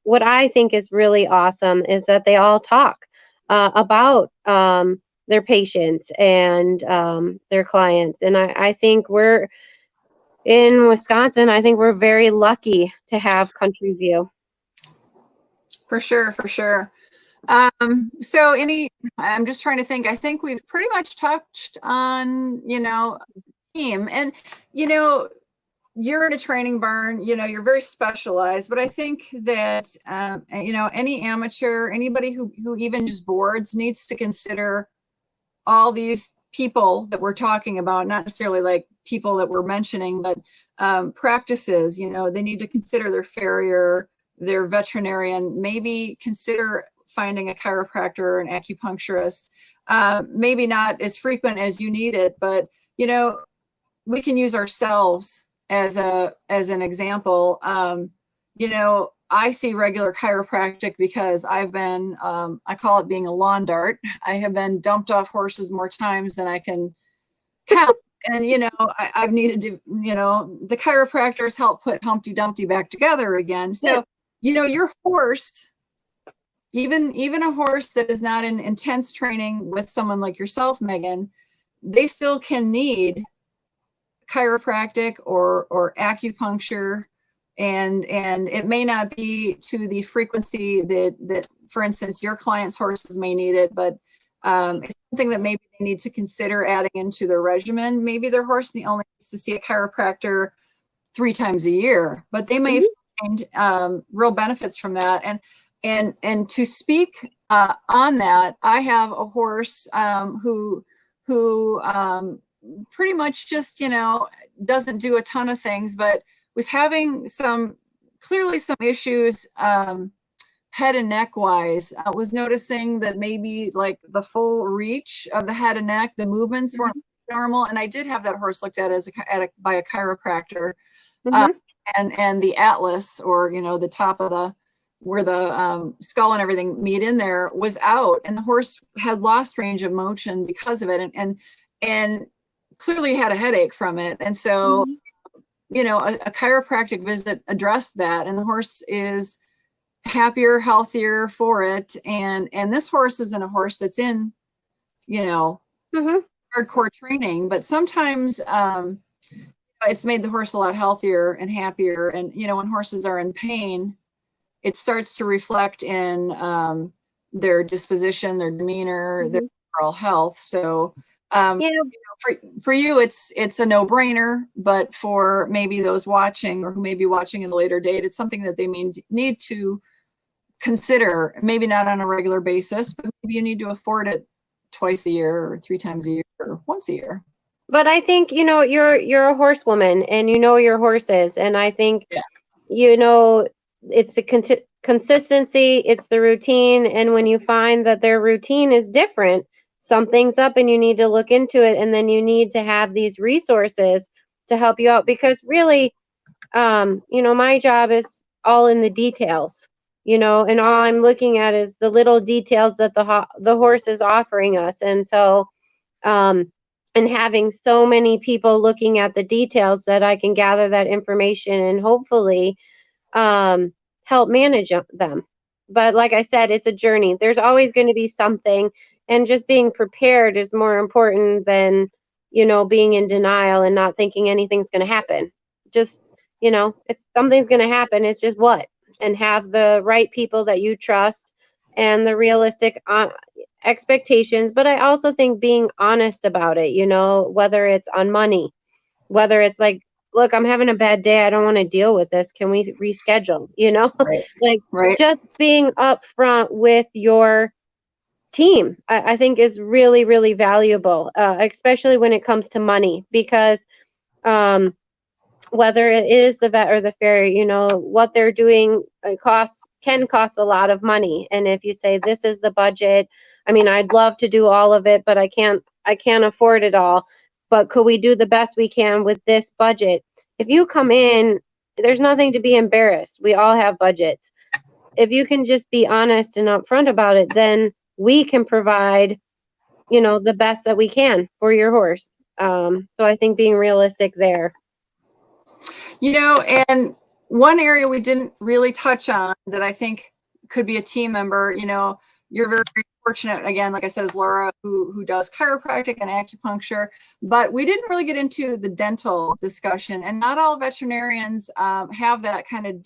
what I think is really awesome is that they all talk about their patients and their clients. And I think we're in Wisconsin. I think we're very lucky to have Country View. For sure, for sure. So I'm just trying to think. I think we've pretty much touched on, team, and you're in a training barn, you're very specialized, but I think that, any amateur, anybody who even just boards needs to consider all these people that we're talking about, not necessarily like people that we're mentioning, but practices, they need to consider their farrier, their veterinarian, maybe consider finding a chiropractor or an acupuncturist, maybe not as frequent as you need it, but, we can use ourselves as an example. I see regular chiropractic because I've been, I call it being a lawn dart. I have been dumped off horses more times than I can count. and you know, I've needed to, you know, the chiropractors help put Humpty Dumpty back together again. So, you know, your horse, even a horse that is not in intense training with someone like yourself, Megan, they still can need chiropractic or acupuncture, and it may not be to the frequency that for instance your client's horses may need it, but it's something that maybe they need to consider adding into their regimen. Maybe their horse only needs to see a chiropractor 3 times a year, but they may find real benefits from that. And to speak on that, I have a horse who pretty much just, you know, doesn't do a ton of things, but was having clearly some issues head and neck wise. I was noticing that maybe like the full reach of the head and neck, the movements weren't normal. And I did have that horse looked at by a chiropractor. And the atlas, or, you know, the top of where the skull and everything meet in there, was out, and the horse had lost range of motion because of it, and clearly had a headache from it. And so, you know, a chiropractic visit addressed that, and the horse is happier, healthier for it. And this horse isn't a horse that's in, you know, hardcore training, but sometimes it's made the horse a lot healthier and happier. And, you know, when horses are in pain, it starts to reflect in their disposition, their demeanor, their overall health. So, you know, for you, it's a no-brainer, but for maybe those watching, or who may be watching at a later date, it's something that they may need to consider, maybe not on a regular basis, but maybe you need to afford it twice a year or 3 times a year or once a year. But I think, you know, you're a horsewoman, and you know your horses, and I think, you know, it's the consistency, it's the routine, and when you find that their routine is different, something's up and you need to look into it, and then you need to have these resources to help you out, because really, you know, my job is all in the details, you know, and all I'm looking at is the little details that the horse is offering us. And so, and having so many people looking at the details, that I can gather that information and hopefully help manage them. But like I said, it's a journey. There's always going to be something, and just being prepared is more important than, you know, being in denial and not thinking anything's going to happen. Just, you know, it's something's going to happen. It's just what, and have the right people that you trust and the realistic expectations. But I also think being honest about it, you know, whether it's on money, whether it's like, look, I'm having a bad day, I don't want to deal with this, can we reschedule, you know? Just being upfront with your team, I think is really, really valuable, especially when it comes to money, because whether it is the vet or the farrier, you know, what they're doing can cost a lot of money. And if you say, this is the budget, I mean, I'd love to do all of it, but I can't afford it all. But could we do the best we can with this budget? If you come in, there's nothing to be embarrassed. We all have budgets. If you can just be honest and upfront about it, then we can provide, you know, the best that we can for your horse. So I think being realistic there. You know, and one area we didn't really touch on that I think could be a team member, you know, you're very fortunate, again, like I said, is Laura, who does chiropractic and acupuncture, but we didn't really get into the dental discussion, and not all veterinarians have that kind of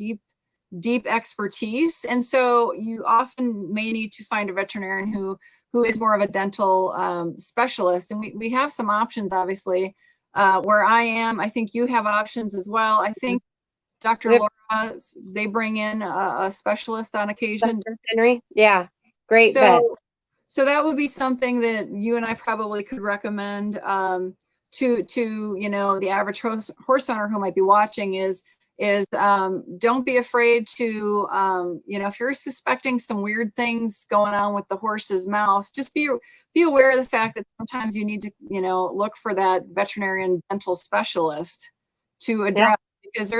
deep expertise. And so you often may need to find a veterinarian who is more of a dental specialist. And we have some options, obviously, where I am. I think you have options as well. I think Dr. Laura, they bring in a specialist on occasion. Dr. Henry, yeah, great vet. So that would be something that you and I probably could recommend to you know, the average horse owner who might be watching is don't be afraid to, you know, if you're suspecting some weird things going on with the horse's mouth, just be aware of the fact that sometimes you need to, you know, look for that veterinarian dental specialist to address, because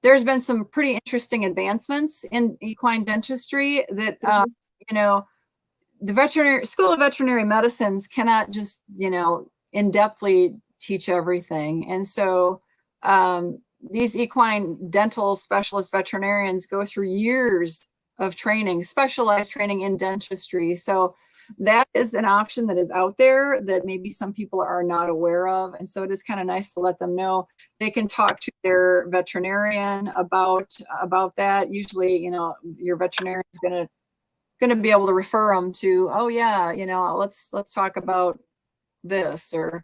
there's been some pretty interesting advancements in equine dentistry that, you know, the School of Veterinary Medicines cannot just, you know, in-depthly teach everything. And so these equine dental specialist veterinarians go through years of training, specialized training in dentistry. So that is an option that is out there that maybe some people are not aware of. And so it is kind of nice to let them know they can talk to their veterinarian about that. Usually, you know, your veterinarian is going to be able to refer them to, oh yeah, you know, let's talk about this, or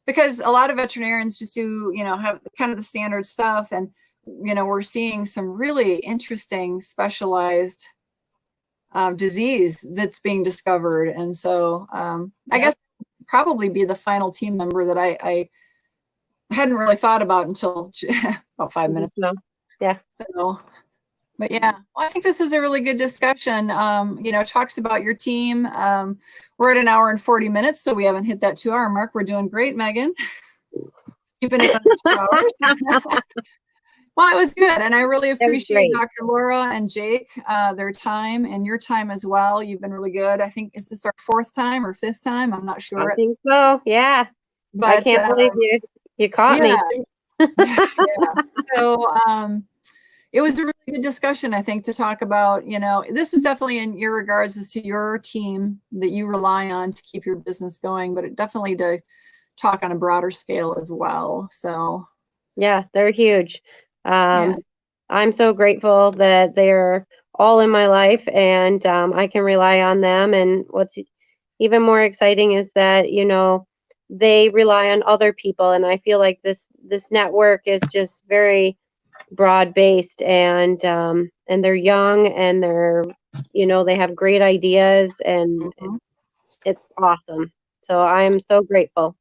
because a lot of veterinarians just do, you know, have kind of the standard stuff. And, you know, we're seeing some really interesting specialized disease that's being discovered. And so I guess probably be the final team member that I hadn't really thought about until about 5 minutes ago. Yeah. So, but yeah, well, I think this is a really good discussion. You know, it talks about your team. We're at 1 hour and 40 minutes, so we haven't hit that 2 hour mark. We're doing great, Megan. You've been at 2 hours. Well, it was good. And I really appreciate Dr. Laura and Jake, their time and your time as well. You've been really good. I think, is this our 4th time or 5th time? I'm not sure. I think so. Yeah. But I can't believe you caught me. Yeah. So it was a really good discussion, I think, to talk about, you know, this was definitely in your regards as to your team that you rely on to keep your business going, but it definitely to talk on a broader scale as well. So yeah, they're huge. I'm so grateful that they're all in my life, and I can rely on them. And what's even more exciting is that, you know, they rely on other people. And I feel like this network is just very broad based, and they're young, and they're, you know, they have great ideas, and it's awesome. So I'm so grateful.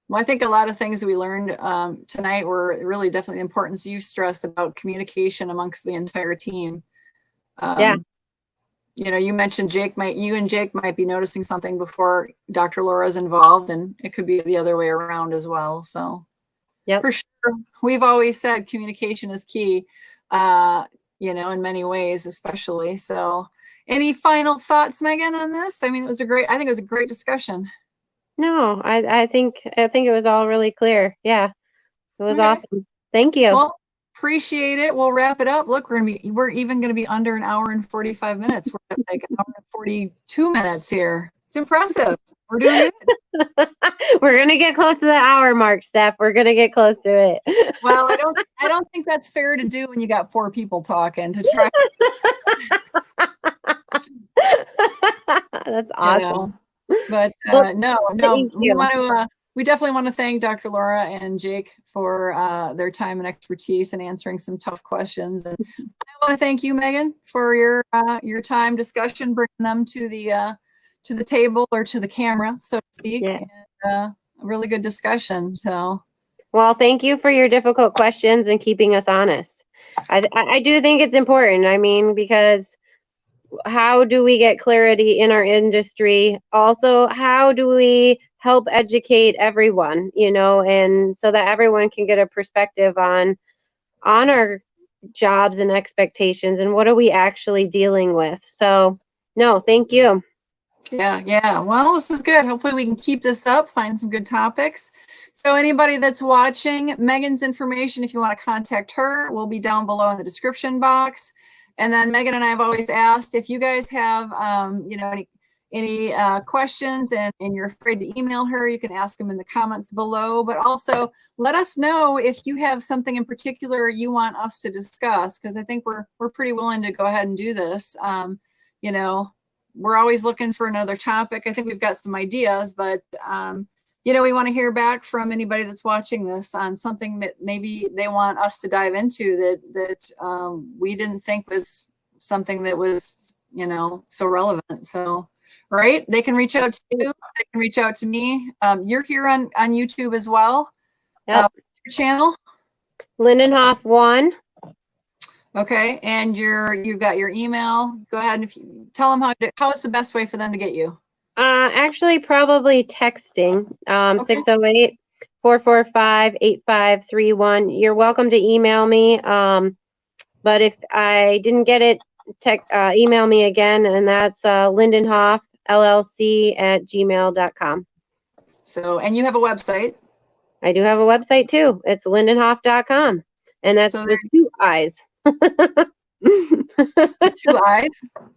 Well, I think a lot of things we learned tonight were really definitely the importance you stressed about communication amongst the entire team. You know, you mentioned you and Jake might be noticing something before Dr. Laura's involved, and it could be the other way around as well. So for sure, we've always said communication is key, you know, in many ways, especially. So any final thoughts, Megan, on this? I mean, I think it was a great discussion. No, I think it was all really clear. Yeah, it was awesome. Thank you. Well, appreciate it. We'll wrap it up. Look, we're even going to be under 1 hour and 45 minutes. We're at like 1 hour and 42 minutes here. It's impressive. We're doing good. We're gonna get close to the hour mark, Steph. We're gonna get close to it. Well, I don't think that's fair to do when you got 4 people talking to try. That's awesome. You know? But no, we definitely want to thank Dr. Laura and Jake for their time and expertise in answering some tough questions. And I want to thank you, Megan, for your time discussion, bringing them to the table or to the camera, so to speak. Yeah. And, a really good discussion. So, well, thank you for your difficult questions and keeping us honest. I do think it's important. I mean, because how do we get clarity in our industry? Also, how do we help educate everyone, you know, and so that everyone can get a perspective on our jobs and expectations and what are we actually dealing with? So, no, thank you. Yeah. Well, this is good. Hopefully we can keep this up, find some good topics. So anybody that's watching, Megan's information, if you want to contact her, will be down below in the description box. And then Megan and I have always asked if you guys have, you know, any questions and you're afraid to email her, you can ask them in the comments below. But also let us know if you have something in particular you want us to discuss, because I think we're pretty willing to go ahead and do this. You know, we're always looking for another topic. I think we've got some ideas, but you know, we want to hear back from anybody that's watching this on something that maybe they want us to dive into that we didn't think was something that was, you know, so relevant. So, right, they can reach out to you. They can reach out to me. You're here on YouTube as well. Yep. Your channel, Lindinhof 1. Okay, and you've got your email. Go ahead and if you tell them how is the best way for them to get you. Actually, probably texting. 608-445-8531. You're welcome to email me. But if I didn't get it, email me again, and that's lindenhoffllc@gmail.com. So, and you have a website. I do have a website too. It's Lindinhof.com. And that's So with 2 eyes. with 2 eyes.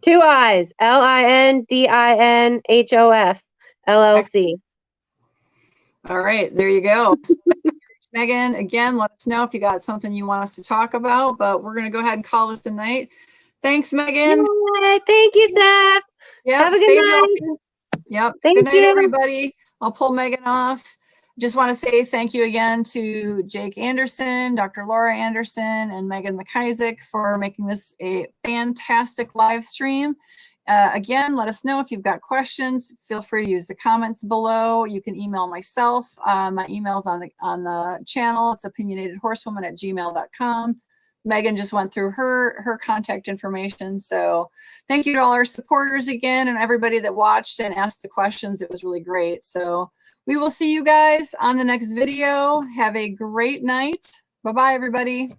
2 eyes. Lindinhof LLC. All right, there you go. Megan, again, let us know if you got something you want us to talk about, but we're going to go ahead and call this a night. Thanks, Megan. Yay, thank you, Steph. Yep, Have a good stay night. healthy. Yep. Thank Good night, you. everybody. I'll pull Megan off. Just want to say thank you again to Jake Anderson, Dr. Laura Anderson, and Megan McIsaac for making this a fantastic live stream. Again, let us know if you've got questions. Feel free to use the comments below. You can email myself. My email's on the channel. It's opinionatedhorsewoman@gmail.com. Megan just went through her contact information. So thank you to all our supporters again and everybody that watched and asked the questions. It was really great. So we will see you guys on the next video. Have a great night. Bye-bye, everybody.